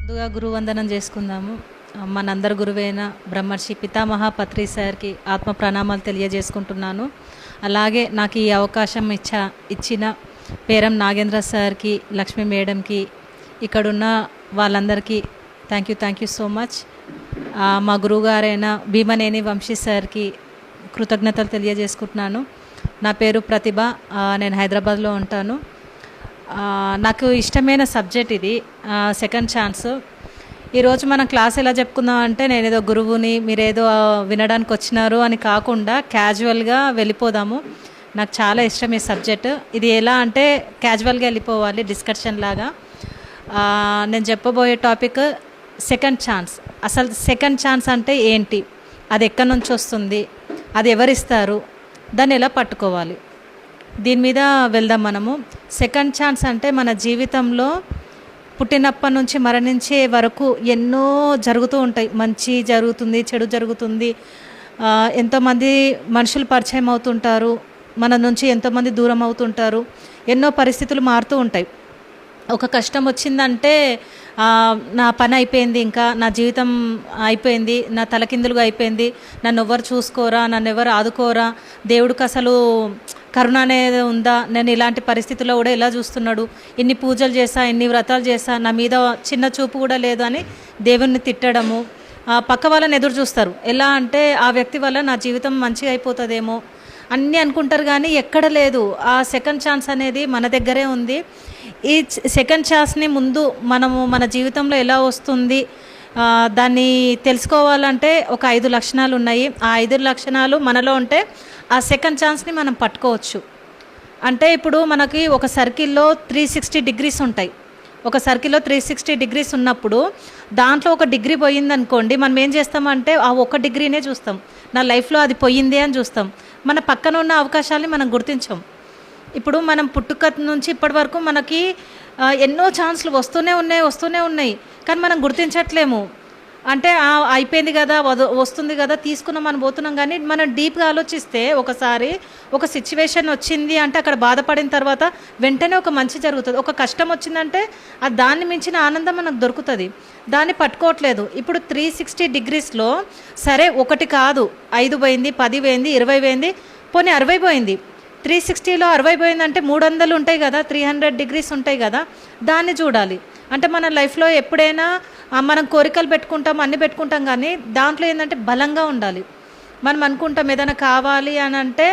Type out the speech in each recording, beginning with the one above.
ముందుగా గురువందనం చేసుకుందాము. మనందరి గురువైన బ్రహ్మర్షి పితామహ పత్రి సార్కి ఆత్మ ప్రణామాలు తెలియజేసుకుంటున్నాను. అలాగే నాకు ఈ అవకాశం ఇచ్చిన పేరం నాగేంద్ర సార్కి, లక్ష్మీ మేడంకి, ఇక్కడున్న వాళ్ళందరికీ థ్యాంక్ యూ సో మచ్. మా గురువుగారైన భీమనేని వంశీ సార్కి కృతజ్ఞతలు తెలియజేసుకుంటున్నాను. నా పేరు ప్రతిభ, నేను హైదరాబాద్లో ఉంటాను. నాకు ఇష్టమైన సబ్జెక్ట్ ఇది, సెకండ్ ఛాన్స్. ఈరోజు మనం క్లాస్ ఎలా చెప్పుకుందాం అంటే, నేనేదో గురువుని, మీరేదో వినడానికి వచ్చినారు అని కాకుండా క్యాజువల్గా వెళ్ళిపోదాము. నాకు చాలా ఇష్టం ఈ సబ్జెక్ట్. ఇది ఎలా అంటే క్యాజువల్గా వెళ్ళిపోవాలి, డిస్కషన్ లాగా. నేను చెప్పబోయే టాపిక్ సెకండ్ ఛాన్స్. అసలు సెకండ్ ఛాన్స్ అంటే ఏంటి, అది ఎక్కడి నుంచి వస్తుంది, అది ఎవరిస్తారు, దాన్ని ఎలా పట్టుకోవాలి, దీని మీద వెళ్దాం మనము. సెకండ్ ఛాన్స్ అంటే మన జీవితంలో పుట్టినప్పటి నుంచి మరణించే వరకు ఎన్నో జరుగుతూ ఉంటాయి. మంచి జరుగుతుంది, చెడు జరుగుతుంది, ఎంతోమంది మనుషులు పరిచయం అవుతుంటారు, మన నుంచి ఎంతోమంది దూరం అవుతుంటారు, ఎన్నో పరిస్థితులు మారుతూ ఉంటాయి. ఒక కష్టం వచ్చిందంటే నా పని అయిపోయింది, ఇంకా నా జీవితం అయిపోయింది, నా తలకిందులుగా అయిపోయింది, నన్ను ఎవరు చూసుకోరా, నన్ను ఎవరు ఆదుకోరా, దేవుడికి అసలు కరుణ అనేది ఉందా, నేను ఇలాంటి పరిస్థితుల్లో కూడా ఎలా చూస్తున్నాడు, ఇన్ని పూజలు చేశా, ఇన్ని వ్రతాలు చేశా, నా మీద చిన్న చూపు కూడా లేదు అని దేవుణ్ణి తిట్టడము. పక్క వాళ్ళని ఎదురు చూస్తారు. ఎలా అంటే ఆ వ్యక్తి వల్ల నా జీవితం మంచిగా అయిపోతుందేమో అన్నీ అనుకుంటారు, కానీ ఎక్కడ లేదు. ఆ సెకండ్ ఛాన్స్ అనేది మన దగ్గరే ఉంది. ఈ సెకండ్ ఛాన్స్ని ముందు మనము మన జీవితంలో ఎలా వస్తుంది దాన్ని తెలుసుకోవాలంటే ఒక 5 లక్షణాలు ఉన్నాయి. ఆ 5 లక్షణాలు మనలో ఉంటే ఆ సెకండ్ ఛాన్స్ని మనం పట్టుకోవచ్చు. అంటే ఇప్పుడు మనకి ఒక సర్కిల్లో 360 డిగ్రీస్ ఉంటాయి. ఒక సర్కిల్లో 360 డిగ్రీస్ ఉన్నప్పుడు దాంట్లో ఒక డిగ్రీ పోయిందనుకోండి, మనం ఏం చేస్తామంటే ఆ ఒక్క డిగ్రీనే చూస్తాం. నా లైఫ్లో అది పోయిందే అని చూస్తాం. మన పక్కన ఉన్న అవకాశాలని మనం గుర్తించాం. ఇప్పుడు మనం పుట్టుక నుంచి ఇప్పటి వరకు మనకి ఎన్నో ఛాన్స్లు వస్తూనే ఉన్నాయి, కానీ మనం గుర్తించట్లేము. అంటే అయిపోయింది కదా, వస్తుంది కదా, తీసుకున్నాం మనం పోతున్నాం. కానీ మనం డీప్గా ఆలోచిస్తే ఒకసారి ఒక సిచ్యువేషన్ వచ్చింది అంటే అక్కడ బాధపడిన తర్వాత వెంటనే ఒక మంచి జరుగుతుంది. ఒక కష్టం వచ్చిందంటే దాన్ని మించిన ఆనందం మనకు దొరుకుతుంది. దాన్ని పట్టుకోవట్లేదు. ఇప్పుడు 360 డిగ్రీస్లో సరే 1 కాదు, 5 పోయింది, 10 పోయింది, 20 పోయింది, పోనీ 60 పోయింది. 360లో 60 పోయిందంటే 300 ఉంటాయి కదా, 300 డిగ్రీస్ ఉంటాయి కదా, దాన్ని చూడాలి. అంటే మన లైఫ్లో ఎప్పుడైనా మనం కోరికలు పెట్టుకుంటాం, అన్నీ పెట్టుకుంటాం, కానీ దాంట్లో ఏంటంటే బలంగా ఉండాలి. మనం అనుకుంటాం ఏదైనా కావాలి అని అంటే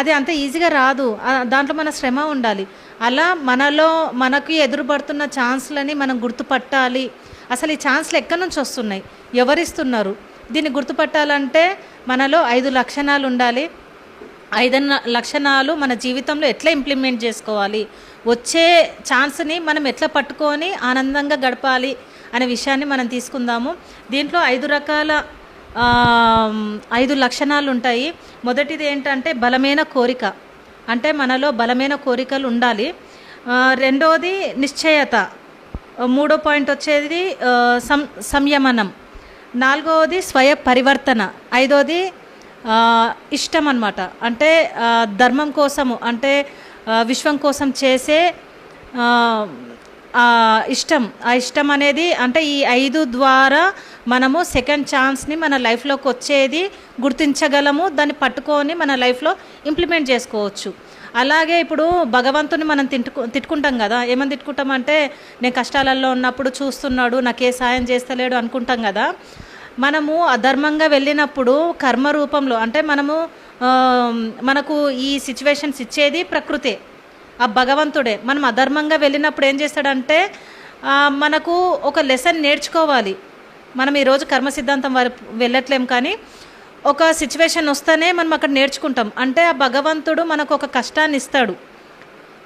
అది అంత ఈజీగా రాదు, దాంట్లో మన శ్రమ ఉండాలి. అలా మనలో మనకి ఎదురుపడుతున్న ఛాన్స్లని మనం గుర్తుపట్టాలి. అసలు ఈ ఛాన్స్లు ఎక్కడి నుంచి వస్తున్నాయి, ఎవరిస్తున్నారు, దీన్ని గుర్తుపట్టాలంటే మనలో 5 లక్షణాలు ఉండాలి. 5 లక్షణాలు మన జీవితంలో ఎట్లా ఇంప్లిమెంట్ చేసుకోవాలి, వచ్చే ఛాన్స్ని మనం ఎట్లా పట్టుకొని ఆనందంగా గడపాలి అనే విషయాన్ని మనం తీసుకుందాము. దీంట్లో 5 లక్షణాలు ఉంటాయి. మొదటిది ఏంటంటే బలమైన కోరిక, అంటే మనలో బలమైన కోరికలు ఉండాలి. రెండోది నిశ్చయత, మూడో పాయింట్ వచ్చేది సంయమనం, నాలుగవది స్వయ పరివర్తన, ఐదోది ఇష్టం అన్నమాట. అంటే ధర్మం కోసము, అంటే విశ్వం కోసం చేసే ఇష్టం. ఆ ఇష్టం అనేది అంటే ఈ 5 ద్వారా మనము సెకండ్ ఛాన్స్ని మన లైఫ్లోకి వచ్చేది గుర్తించగలము, దాన్ని పట్టుకొని మన లైఫ్లో ఇంప్లిమెంట్ చేసుకోవచ్చు. అలాగే ఇప్పుడు భగవంతుని మనం తిట్టుకుంటాం కదా, ఏమని తిట్టుకుంటామంటే నేను కష్టాలలో ఉన్నప్పుడు చూస్తున్నాడు, నాకే సాయం చేస్తలేడు అనుకుంటాం కదా. మనము అధర్మంగా వెళ్ళినప్పుడు కర్మ రూపంలో, అంటే మనకు ఈ సిచ్యువేషన్స్ ఇచ్చేది ప్రకృతే, ఆ భగవంతుడే. మనం అధర్మంగా వెళ్ళినప్పుడు ఏం చేస్తాడంటే మనకు ఒక లెసన్ నేర్చుకోవాలి. మనం ఈరోజు కర్మ సిద్ధాంతం వెళ్ళట్లేం, కానీ ఒక సిచ్యువేషన్ వస్తేనే మనం అక్కడ నేర్చుకుంటాం. అంటే ఆ భగవంతుడు మనకు ఒక కష్టాన్ని ఇస్తాడు,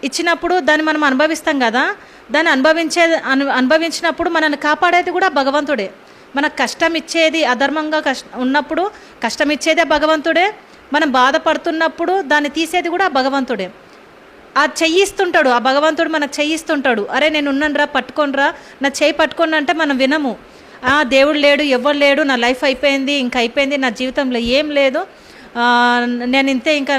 ఇచ్చినప్పుడు దాన్ని మనం అనుభవిస్తాం కదా, దాన్ని అనుభవించినప్పుడు మనల్ని కాపాడేది కూడా భగవంతుడే. మనకు కష్టం ఇచ్చేది, అధర్మంగా ఉన్నప్పుడు కష్టం ఇచ్చేదే భగవంతుడే, మనం బాధపడుతున్నప్పుడు దాన్ని తీసేది కూడా భగవంతుడే. ఆ చెయ్యిస్తుంటాడు, ఆ భగవంతుడు మనకు చెయ్యిస్తుంటాడు. అరే నేను ఉన్నానురా, పట్టుకోనరా, నా చేయి పట్టుకోండి అంటే మనం వినము. దేవుడు లేడు, ఎవ్వరు లేడు, నా లైఫ్ అయిపోయింది, ఇంక అయిపోయింది, నా జీవితంలో ఏం లేదు, నేను ఇంతే ఇంకా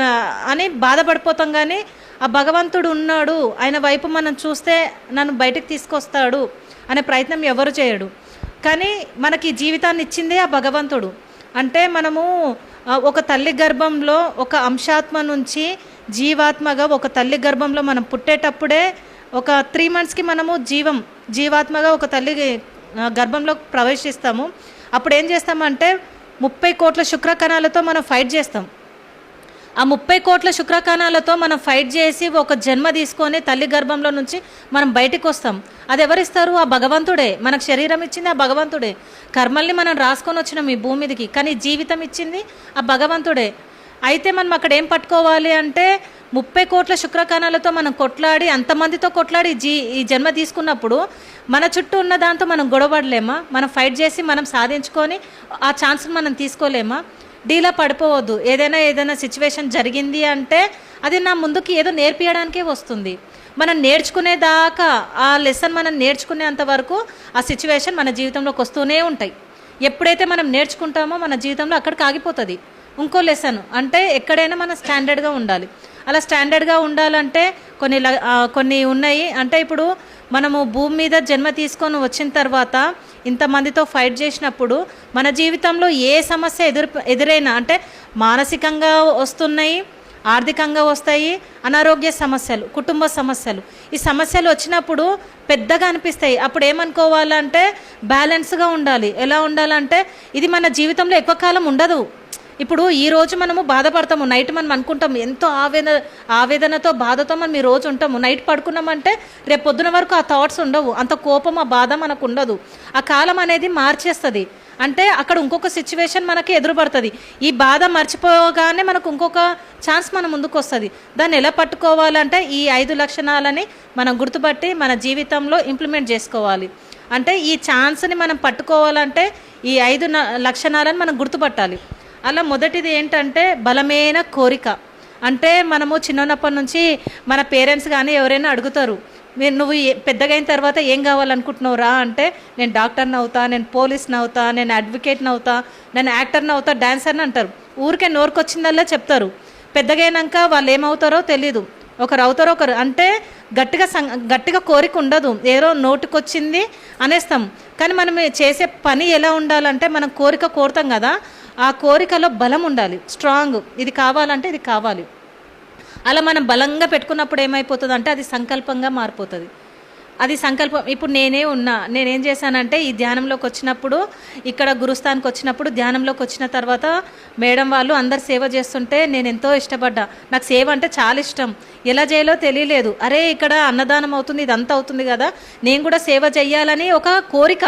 అని బాధపడిపోతాం. కానీ ఆ భగవంతుడు ఉన్నాడు, ఆయన వైపు మనం చూస్తే నన్ను బయటకు తీసుకొస్తాడు అనే ప్రయత్నం ఎవరు చేయడు. కానీ మనకి జీవితాన్ని ఇచ్చిందే ఆ భగవంతుడు. అంటే మనము ఒక తల్లి గర్భంలో ఒక అంశాత్మ నుంచి జీవాత్మగా ఒక తల్లి గర్భంలో మనం పుట్టేటప్పుడే ఒక 3 monthsకి మనము జీవాత్మగా ఒక తల్లి గర్భంలో ప్రవేశిస్తాము. అప్పుడు ఏం చేస్తామంటే 30 కోట్ల శుక్రకణాలతో మనం ఫైట్ చేస్తాం. ఆ 30 కోట్ల శుక్రకణాలతో మనం ఫైట్ చేసి ఒక జన్మ తీసుకొని తల్లి గర్భంలో నుంచి మనం బయటికి వస్తాం. అది ఎవరిస్తారు? ఆ భగవంతుడే. మనకు శరీరం ఇచ్చింది ఆ భగవంతుడే. కర్మల్ని మనం రాసుకొని వచ్చినాం ఈ భూమి మీదకి, కానీ జీవితం ఇచ్చింది ఆ భగవంతుడే. అయితే మనం అక్కడ ఏం పట్టుకోవాలి అంటే 30 కోట్ల శుక్రకణాలతో మనం కొట్లాడి, అంతమందితో కొట్లాడి ఈ జన్మ తీసుకున్నప్పుడు మన చుట్టూ ఉన్న దాంతో మనం గొడవడలేమా? మనం ఫైట్ చేసి మనం సాధించుకొని ఆ ఛాన్స్ని మనం తీసుకోలేమా? డీలా పడిపోవద్దు. ఏదైనా సిచ్యువేషన్ జరిగింది అంటే అది నా ముందుకి ఏదో నేర్పించడానికే వస్తుంది. మనం నేర్చుకునేదాకా ఆ లెసన్ మనం నేర్చుకునేంత వరకు ఆ సిచ్యువేషన్ మన జీవితంలోకి వస్తూనే ఉంటాయి. ఎప్పుడైతే మనం నేర్చుకుంటామో మన జీవితంలో అక్కడికి ఆగిపోతుంది. ఇంకో లెసన్ అంటే ఎక్కడైనా మనం స్టాండర్డ్గా ఉండాలి. అలా స్టాండర్డ్గా ఉండాలంటే కొన్ని ఉన్నాయి. అంటే ఇప్పుడు మనము భూమి మీద జన్మ తీసుకొని వచ్చిన తర్వాత ఇంతమందితో ఫైట్ చేసినప్పుడు మన జీవితంలో ఏ సమస్య ఎదురైనా, అంటే మానసికంగా వస్తున్నాయి, ఆర్థికంగా వస్తాయి, అనారోగ్య సమస్యలు, కుటుంబ సమస్యలు, ఈ సమస్యలు వచ్చినప్పుడు పెద్దగా అనిపిస్తాయి. అప్పుడు ఏమనుకోవాలంటే బ్యాలెన్స్గా ఉండాలి. ఎలా ఉండాలంటే ఇది మన జీవితంలో ఎక్కువ కాలం ఉండదు. ఇప్పుడు ఈరోజు మనము బాధపడతాము, నైట్ మనం అనుకుంటాము ఎంతో ఆవేదనతో బాధతో మనం ఈ రోజు ఉంటాము. నైట్ పడుకున్నామంటే రేపు పొద్దున వరకు ఆ థాట్స్ ఉండవు, అంత కోపం ఆ బాధ మనకు ఉండదు. ఆ కాలం అనేది మార్చేస్తుంది. అంటే అక్కడ ఇంకొక సిచ్యువేషన్ మనకి ఎదురుపడుతుంది. ఈ బాధ మర్చిపోగానే మనకు ఇంకొక ఛాన్స్ మన ముందుకు వస్తుంది. దాన్ని ఎలా పట్టుకోవాలంటే ఈ 5 లక్షణాలని మనం గుర్తుపట్టి మన జీవితంలో ఇంప్లిమెంట్ చేసుకోవాలి. అంటే ఈ ఛాన్స్ని మనం పట్టుకోవాలంటే ఈ 5 లక్షణాలను మనం గుర్తుపట్టాలి. అలా మొదటిది ఏంటంటే బలమైన కోరిక. అంటే మనము చిన్నప్పటి నుంచి మన పేరెంట్స్ కానీ ఎవరైనా అడుగుతారు, నువ్వు పెద్దగా అయిన తర్వాత ఏం కావాలనుకుంటున్నావు రా అంటే, నేను డాక్టర్ని అవుతా, నేను పోలీస్ని అవుతా, నేను అడ్వకేట్ని అవుతా, నేను యాక్టర్ని అవుతా, డాన్సర్ని అంటారు. ఊరికే నోరుకొచ్చిందల్లా చెప్తారు. పెద్దగా అయినాక వాళ్ళు ఏమవుతారో తెలీదు. ఒకరు అవుతారో ఒకరు. అంటే గట్టిగా కోరిక ఉండదు, ఏదో నోటికొచ్చింది అనేస్తాం. కానీ మనం చేసే పని ఎలా ఉండాలంటే మనం కోరుతాం కదా, ఆ కోరికలో బలం ఉండాలి, స్ట్రాంగ్. ఇది కావాలంటే ఇది కావాలి. అలా మనం బలంగా పెట్టుకున్నప్పుడు ఏమైపోతుంది అంటే అది సంకల్పంగా మారిపోతుంది. అది సంకల్పం. ఇప్పుడు నేనేం చేశానంటే ఈ ధ్యానంలోకి వచ్చినప్పుడు, ఇక్కడ గురుస్థానికి వచ్చినప్పుడు, ధ్యానంలోకి వచ్చిన తర్వాత మేడం వాళ్ళు అందరు సేవ చేస్తుంటే నేను ఎంతో ఇష్టపడ్డా. నాకు సేవ అంటే చాలా ఇష్టం. ఎలా చేయాలో తెలియలేదు. అరే ఇక్కడ అన్నదానం అవుతుంది, ఇదంతా అవుతుంది కదా, నేను కూడా సేవ చెయ్యాలని ఒక కోరిక.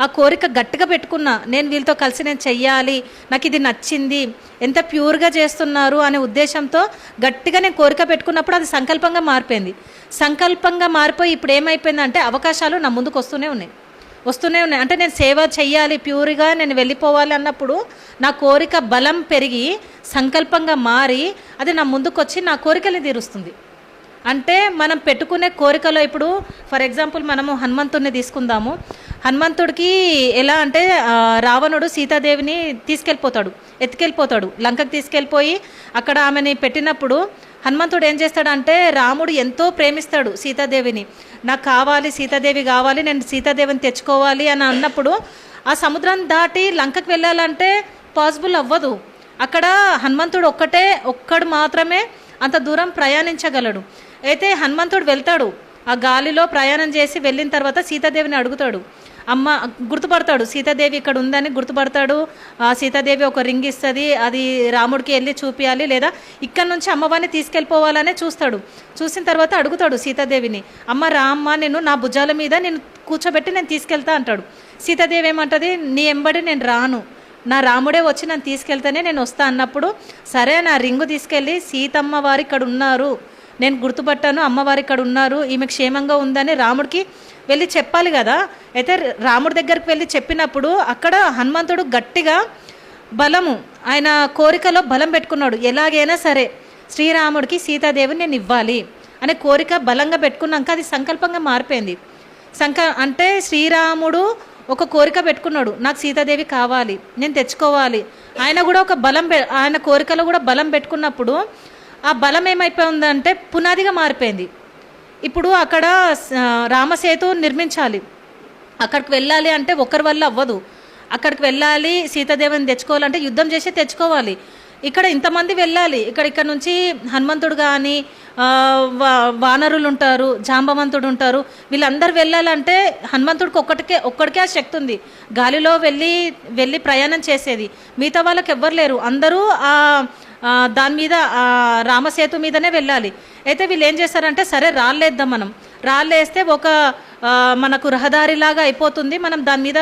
ఆ కోరిక గట్టిగా పెట్టుకున్నా. నేను వీళ్ళతో కలిసి నేను చెయ్యాలి, నాకు ఇది నచ్చింది, ఎంత ప్యూర్గా చేస్తున్నారు అనే ఉద్దేశంతో గట్టిగా నేను కోరిక పెట్టుకున్నప్పుడు అది సంకల్పంగా మారిపోయింది. సంకల్పంగా మారిపోయి ఇప్పుడు ఏమైపోయిందంటే అవకాశాలు నా ముందుకు వస్తూనే ఉన్నాయి. అంటే నేను సేవ చెయ్యాలి, ప్యూర్గా నేను వెళ్ళిపోవాలి అన్నప్పుడు నా కోరిక బలం పెరిగి సంకల్పంగా మారి అది నా ముందుకు వచ్చి నా కోరికల్ని తీరుస్తుంది. అంటే మనం పెట్టుకునే కోరికలో ఇప్పుడు ఫర్ ఎగ్జాంపుల్ మనము హనుమంతుడిని తీసుకుందాము. హనుమంతుడికి ఎలా అంటే రావణుడు సీతాదేవిని ఎత్తుకెళ్ళిపోతాడు లంకకి తీసుకెళ్ళిపోయి అక్కడ ఆమెని పెట్టినప్పుడు హనుమంతుడు ఏం చేస్తాడంటే, రాముడు ఎంతో ప్రేమిస్తాడు సీతాదేవిని, నాకు కావాలి సీతాదేవి కావాలి, నేను సీతాదేవిని తెచ్చుకోవాలి అని అన్నప్పుడు ఆ సముద్రం దాటి లంకకి వెళ్ళాలంటే పాసిబుల్ అవ్వదు. అక్కడ హనుమంతుడు ఒక్కడు మాత్రమే అంత దూరం ప్రయాణించగలడు. అయితే హనుమంతుడు వెళ్తాడు, ఆ గాలిలో ప్రయాణం చేసి వెళ్ళిన తర్వాత సీతాదేవిని అడుగుతాడు. గుర్తుపడతాడు, సీతాదేవి ఇక్కడ ఉందని గుర్తుపడతాడు. సీతాదేవి ఒక రింగ్ ఇస్తుంది, అది రాముడికి వెళ్ళి చూపించాలి, లేదా ఇక్కడ నుంచి అమ్మవారిని తీసుకెళ్ళిపోవాలనే చూసిన తర్వాత అడుగుతాడు సీతాదేవిని, అమ్మ రామ్మ, నేను నా భుజాల మీద నేను కూర్చోబెట్టి నేను తీసుకెళ్తా అంటాడు. సీతాదేవి ఏమంటది, నీ ఎంబడి నేను రాను, నా రాముడే వచ్చి నన్ను తీసుకెళ్తేనే నేను వస్తా అన్నప్పుడు, సరే నా రింగు తీసుకెళ్ళి సీతమ్మ వారు ఇక్కడ ఉన్నారు, నేను గుర్తుపట్టాను, అమ్మవారు ఇక్కడ ఉన్నారు, ఈమె క్షేమంగా ఉందని రాముడికి వెళ్ళి చెప్పాలి కదా. అయితే రాముడి దగ్గరికి వెళ్ళి చెప్పినప్పుడు అక్కడ హనుమంతుడు గట్టిగా ఆయన కోరికలో బలం పెట్టుకున్నాడు. ఎలాగైనా సరే శ్రీరాముడికి సీతాదేవిని నేను ఇవ్వాలి అనే కోరిక బలంగా పెట్టుకున్నాక అది సంకల్పంగా మారిపోయింది. అంటే శ్రీరాముడు ఒక కోరిక పెట్టుకున్నాడు, నాకు సీతాదేవి కావాలి, నేను తెచ్చుకోవాలి. ఆయన కూడా ఒక ఆయన కోరికలో కూడా బలం పెట్టుకున్నప్పుడు ఆ బలం ఏమైపోయిందంటే పునాదిగా మారిపోయింది. ఇప్పుడు అక్కడ రామసేతు నిర్మించాలి, అక్కడికి వెళ్ళాలి అంటే ఒకరి వల్ల అవ్వదు. అక్కడికి వెళ్ళాలి, సీతాదేవిని తెచ్చుకోవాలంటే యుద్ధం చేసి తెచ్చుకోవాలి. ఇక్కడ ఇంతమంది వెళ్ళాలి, ఇక్కడ నుంచి హనుమంతుడు కానీ వానరులు ఉంటారు, జాంబవంతుడు ఉంటారు, వీళ్ళందరూ వెళ్ళాలంటే హనుమంతుడికి ఒక్కడికే ఆ శక్తి ఉంది, గాలిలో వెళ్ళి ప్రయాణం చేసేది. మిగతా వాళ్ళకి ఎవ్వరు లేరు, అందరూ దాని మీద రామసేతు మీదనే వెళ్ళాలి. అయితే వీళ్ళు ఏం చేస్తారంటే సరే రాళ్ళేద్దాం, మనం రాళ్ళేస్తే ఒక మనకు రహదారిలాగా అయిపోతుంది, మనం దాని మీద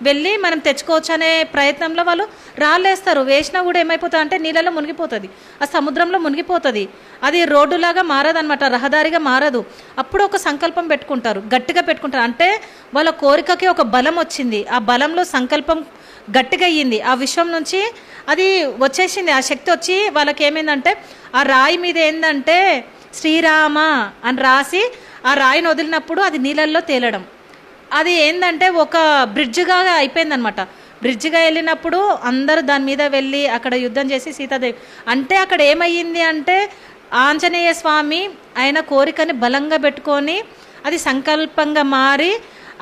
వెళ్ళి మనం తెచ్చుకోవచ్చు అనే ప్రయత్నంలో వాళ్ళు రాళ్ళేస్తారు. వేసినా కూడా ఏమైపోతుంది అంటే నీళ్ళలో మునిగిపోతుంది, ఆ సముద్రంలో మునిగిపోతుంది. అది రోడ్డులాగా మారదనమాట, రహదారిగా మారదు. అప్పుడు ఒక సంకల్పం పెట్టుకుంటారు, గట్టిగా పెట్టుకుంటారు. అంటే వాళ్ళ కోరికకి ఒక బలం వచ్చింది, ఆ బలంలో సంకల్పం గట్టిగా అయ్యింది, ఆ విశ్వం నుంచి అది వచ్చేసింది, ఆ శక్తి వచ్చి వాళ్ళకి ఏమైందంటే ఆ రాయి మీద ఏంటంటే శ్రీరామ అని రాసి ఆ రాయిని వదిలినప్పుడు అది నీళ్ళల్లో తేలడం, అది ఏంటంటే ఒక బ్రిడ్జ్గా అయిపోయిందనమాట. బ్రిడ్జ్గా వెళ్ళినప్పుడు అందరూ దాని మీద వెళ్ళి అక్కడ యుద్ధం చేసి సీతాదేవి అంటే అక్కడ ఏమయ్యింది అంటే ఆంజనేయ స్వామి ఆయన కోరికని బలంగా పెట్టుకొని అది సంకల్పంగా మారి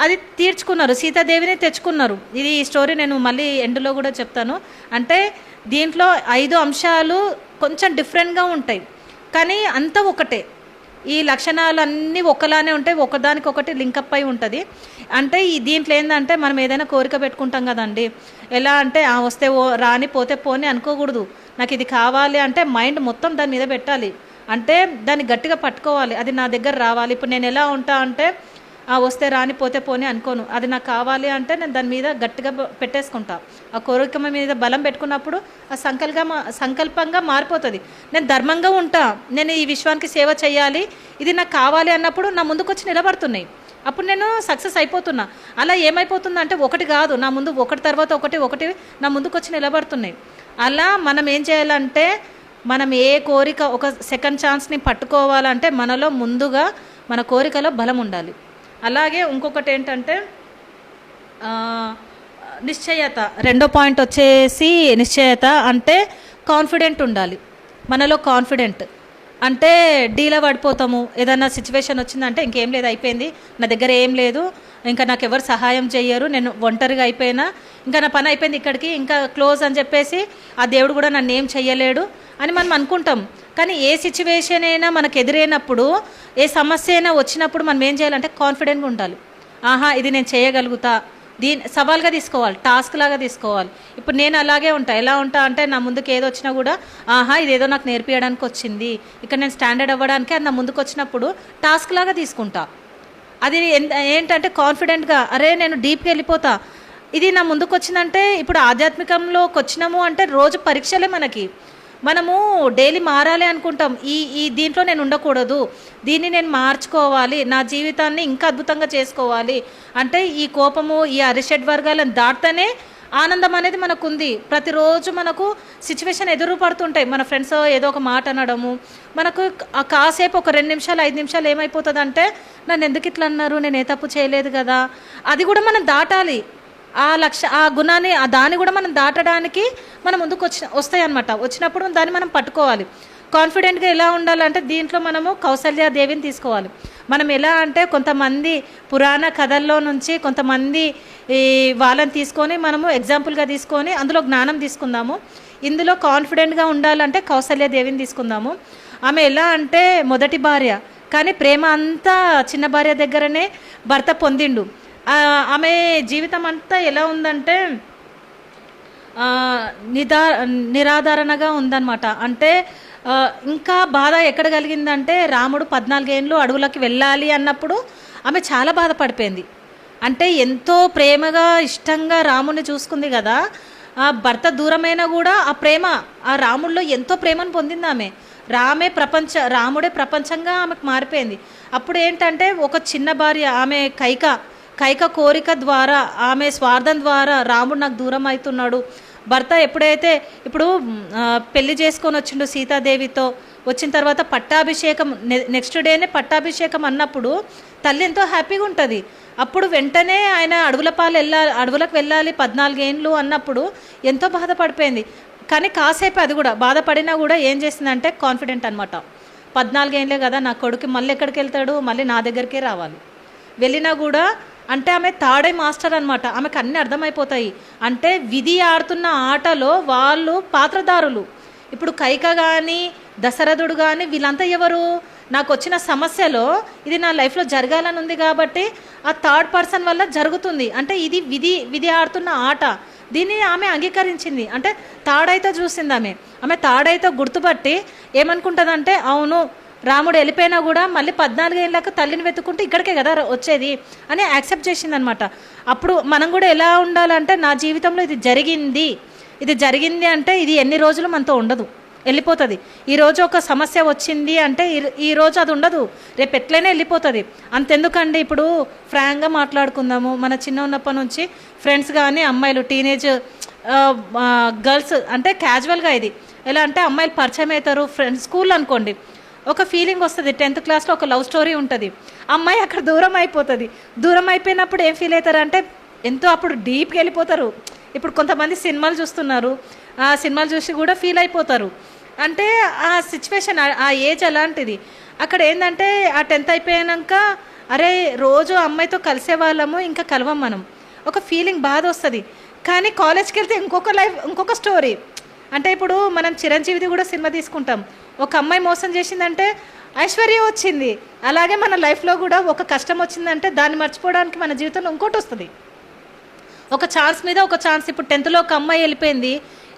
అది తీర్చుకున్నారు, సీతాదేవిని తెచ్చుకున్నారు. ఇది ఈ స్టోరీ నేను మళ్ళీ ఎండ్లో కూడా చెప్తాను. అంటే దీంట్లో 5 అంశాలు కొంచెం డిఫరెంట్గా ఉంటాయి, కానీ అంతా ఒకటే. ఈ లక్షణాలు అన్నీ ఒకలానే ఉంటాయి, ఒకదానికొకటి లింకప్ అయి ఉంటుంది. అంటే ఈ దీంట్లో ఏంటంటే మనం ఏదైనా కోరిక పెట్టుకుంటాం కదండి, ఎలా అంటే వస్తే రాని పోతే పోని అనుకోకూడదు. నాకు ఇది కావాలి అంటే మైండ్ మొత్తం దాని మీద పెట్టాలి, అంటే దాన్ని గట్టిగా పట్టుకోవాలి, అది నా దగ్గర రావాలి. ఇప్పుడు నేను ఎలా ఉంటా అంటే వస్తే రాని పోతే పోని అనుకోను, అది నాకు కావాలి అంటే నేను దాని మీద గట్టిగా పెట్టేసుకుంటా. ఆ కోరిక మీద బలం పెట్టుకున్నప్పుడు ఆ సంకల్పంగా మారిపోతుంది. నేను ధర్మంగా ఉంటా, నేను ఈ విశ్వానికి సేవ చేయాలి, ఇది నాకు కావాలి అన్నప్పుడు నా ముందుకు వచ్చి నిలబడుతున్నాయి, అప్పుడు నేను సక్సెస్ అయిపోతున్నా. అలా ఏమైపోతుంది అంటే ఒకటి కాదు, నా ముందు ఒకటి తర్వాత ఒకటి నా ముందుకు వచ్చి నిలబడుతున్నాయి. అలా మనం ఏం చేయాలంటే మనం ఏ కోరిక ఒక సెకండ్ ఛాన్స్ని పట్టుకోవాలంటే మనలో ముందుగా మన కోరికలో బలం ఉండాలి. అలాగే ఇంకొకటి ఏంటంటే నిశ్చయత, రెండో పాయింట్ వచ్చేసి నిశ్చయత అంటే కాన్ఫిడెంట్ ఉండాలి. మనలో కాన్ఫిడెంట్ అంటే డీలా పడిపోతాము, ఏదైనా సిచ్యువేషన్ వచ్చిందంటే ఇంకేం లేదు, అయిపోయింది, నా దగ్గర ఏం లేదు, ఇంకా నాకు ఎవరు సహాయం చేయరు, నేను ఒంటరిగా అయిపోయినా, ఇంకా నా పని అయిపోయింది, ఇక్కడికి ఇంకా క్లోజ్ అని చెప్పేసి ఆ దేవుడు కూడా నన్ను ఏం చెయ్యలేడు అని మనం అనుకుంటాం. కానీ ఏ సిచ్యువేషన్ అయినా మనకు ఎదురైనప్పుడు, ఏ సమస్య అయినా వచ్చినప్పుడు మనం ఏం చేయాలంటే కాన్ఫిడెంట్గా ఉండాలి. ఇది నేను చేయగలుగుతా, సవాల్గా తీసుకోవాలి, టాస్క్ లాగా తీసుకోవాలి. ఇప్పుడు నేను అలాగే ఉంటా, ఎలా ఉంటా అంటే నా ముందుకు ఏదో వచ్చినా కూడా ఇదేదో నాకు నేర్పించడానికి వచ్చింది, ఇక్కడ నేను స్టాండర్డ్ అవ్వడానికి అది నా ముందుకు వచ్చినప్పుడు టాస్క్ లాగా తీసుకుంటా. అది ఏంటంటే కాన్ఫిడెంట్గా అరే నేను డీప్గా వెళ్ళిపోతా, ఇది నా ముందుకు వచ్చిందంటే ఇప్పుడు ఆధ్యాత్మికంలోకి వచ్చినాము అంటే రోజు పరీక్షలే మనము డైలీ మారాలి అనుకుంటాం. ఈ దీంట్లో నేను ఉండకూడదు, దీన్ని నేను మార్చుకోవాలి, నా జీవితాన్ని ఇంకా అద్భుతంగా చేసుకోవాలి అంటే ఈ కోపము ఈ అరిషడ్ వర్గాలను దాటితేనే ఆనందం అనేది మనకు ఉంది. ప్రతిరోజు మనకు సిచ్యువేషన్ ఎదురు పడుతుంటాయి, మన ఫ్రెండ్స్ ఏదో ఒక మాట అనడము, మనకు కాసేపు ఒక 2 నిమిషాలు 5 నిమిషాలు ఏమైపోతుంది అంటే నన్ను ఎందుకు ఇట్లా అన్నారు, నేను ఏ తప్పు చేయలేదు కదా, అది కూడా మనం దాటాలి. ఆ గుణాన్ని దాన్ని కూడా మనం దాటడానికి మనం ముందుకు వస్తాయి అన్నమాట. వచ్చినప్పుడు దాన్ని మనం పట్టుకోవాలి. కాన్ఫిడెంట్గా ఎలా ఉండాలంటే దీంట్లో మనము కౌసల్యాదేవిని తీసుకోవాలి. మనం ఎలా అంటే కొంతమంది పురాణ కథల్లో నుంచి కొంతమంది వాళ్ళని తీసుకొని మనము ఎగ్జాంపుల్గా తీసుకొని అందులో జ్ఞానం తీసుకుందాము. ఇందులో కాన్ఫిడెంట్గా ఉండాలంటే కౌసల్యాదేవిని తీసుకుందాము. ఆమె ఎలా అంటే మొదటి భార్య, కానీ ప్రేమ అంతా చిన్న భార్య దగ్గరనే భర్త పొందిండు. ఆమె జీవితం అంతా ఎలా ఉందంటే నిరాధారణగా ఉందన్నమాట. అంటే ఇంకా బాధ ఎక్కడ కలిగిందంటే రాముడు 14 ఏళ్ళు అడవులకు వెళ్ళాలి అన్నప్పుడు ఆమె చాలా బాధపడిపోయింది. అంటే ఎంతో ప్రేమగా ఇష్టంగా రాముడిని చూసుకుంది కదా, ఆ భర్త దూరమైనా కూడా ఆ ప్రేమ ఆ రాముడిలో ఎంతో ప్రేమను పొందింది ఆమె. రాముడే ప్రపంచంగా ఆమెకు మారిపోయింది. అప్పుడు ఏంటంటే ఒక చిన్న భార్య ఆమె కైక కోరిక ద్వారా, ఆమె స్వార్థం ద్వారా రాముడు నాకు దూరం అవుతున్నాడు. భర్త ఎప్పుడైతే ఇప్పుడు పెళ్లి చేసుకొని వచ్చిండు సీతాదేవితో, వచ్చిన తర్వాత పట్టాభిషేకం నెక్స్ట్ డేనే పట్టాభిషేకం అన్నప్పుడు తల్లి ఎంతో హ్యాపీగా ఉంటుంది. అప్పుడు వెంటనే ఆయన అడవులకు వెళ్ళాలి 14 ఏళ్ళు అన్నప్పుడు ఎంతో బాధపడిపోయింది. కానీ కాసేపు అది కూడా బాధపడినా కూడా ఏం చేసిందంటే కాన్ఫిడెంట్ అనమాట. 14 ఏళ్ళే కదా నా కొడుకు, మళ్ళీ ఎక్కడికి వెళ్తాడు, మళ్ళీ నా దగ్గరికే రావాలి. వెళ్ళినా కూడా అంటే ఆమె తాడే మాస్టర్ అనమాట. ఆమెకు అన్నీ అర్థమైపోతాయి. అంటే విధి ఆడుతున్న ఆటలో వాళ్ళు పాత్రధారులు. ఇప్పుడు కైక కానీ దశరథుడు కానీ వీళ్ళంతా ఎవరు? నాకు వచ్చిన సమస్యలో ఇది నా లైఫ్లో జరగాలని ఉంది కాబట్టి ఆ థర్డ్ పర్సన్ వల్ల జరుగుతుంది. అంటే ఇది విధి ఆడుతున్న ఆట. దీన్ని ఆమె అంగీకరించింది. అంటే తాడైతే చూసింది ఆమె తాడైతే గుర్తుపట్టి ఏమనుకుంటుందంటే, అవును రాముడు వెళ్ళిపోయినా కూడా మళ్ళీ 14 ఏళ్ళకు తల్లిని వెతుక్కుంటూ ఇక్కడికే కదా వచ్చేది అని యాక్సెప్ట్ చేసింది అనమాట. అప్పుడు మనం కూడా ఎలా ఉండాలంటే, నా జీవితంలో ఇది జరిగింది అంటే ఇది ఎన్ని రోజులు మనతో ఉండదు, వెళ్ళిపోతుంది. ఈరోజు ఒక సమస్య వచ్చింది అంటే ఈరోజు అది ఉండదు, రేపు ఎట్లయినా వెళ్ళిపోతుంది. అంతెందుకండి, ఇప్పుడు ఫ్రాంక్గా మాట్లాడుకుందాము. మన చిన్న ఉన్నప్పటి నుంచి ఫ్రెండ్స్ కానీ అమ్మాయిలు టీనేజ్ గర్ల్స్ అంటే క్యాజువల్గా ఇది ఎలా అంటే అమ్మాయిలు పరిచయం అవుతారు. ఫ్రెండ్స్ స్కూల్ అనుకోండి, ఒక ఫీలింగ్ వస్తుంది. 10th క్లాస్లో ఒక లవ్ స్టోరీ ఉంటుంది. అమ్మాయి అక్కడ దూరం అయిపోతుంది. దూరం అయిపోయినప్పుడు ఏం ఫీల్ అవుతారు అంటే ఎంతో అప్పుడు డీప్కి వెళ్ళిపోతారు. ఇప్పుడు కొంతమంది సినిమాలు చూస్తున్నారు, ఆ సినిమాలు చూసి కూడా ఫీల్ అయిపోతారు. అంటే ఆ సిచ్యువేషన్, ఆ ఏజ్ అలాంటిది. అక్కడ ఏంటంటే ఆ 10th అయిపోయాక అరే రోజు అమ్మాయితో కలిసే వాళ్ళము, ఇంకా కలవం మనం, ఒక ఫీలింగ్ బాధ వస్తుంది. కానీ కాలేజ్కి వెళ్తే ఇంకొక స్టోరీ. అంటే ఇప్పుడు మనం చిరంజీవిది కూడా సినిమా తీసుకుంటాం. ఒక అమ్మాయి మోసం చేసిందంటే ఐశ్వర్య వచ్చింది. అలాగే మన లైఫ్లో కూడా ఒక కష్టం వచ్చిందంటే దాన్ని మర్చిపోవడానికి మన జీవితంలో ఇంకోటి వస్తుంది. ఒక ఛాన్స్ మీద ఒక ఛాన్స్. ఇప్పుడు 10thలో ఒక అమ్మాయి వెళ్ళిపోయింది,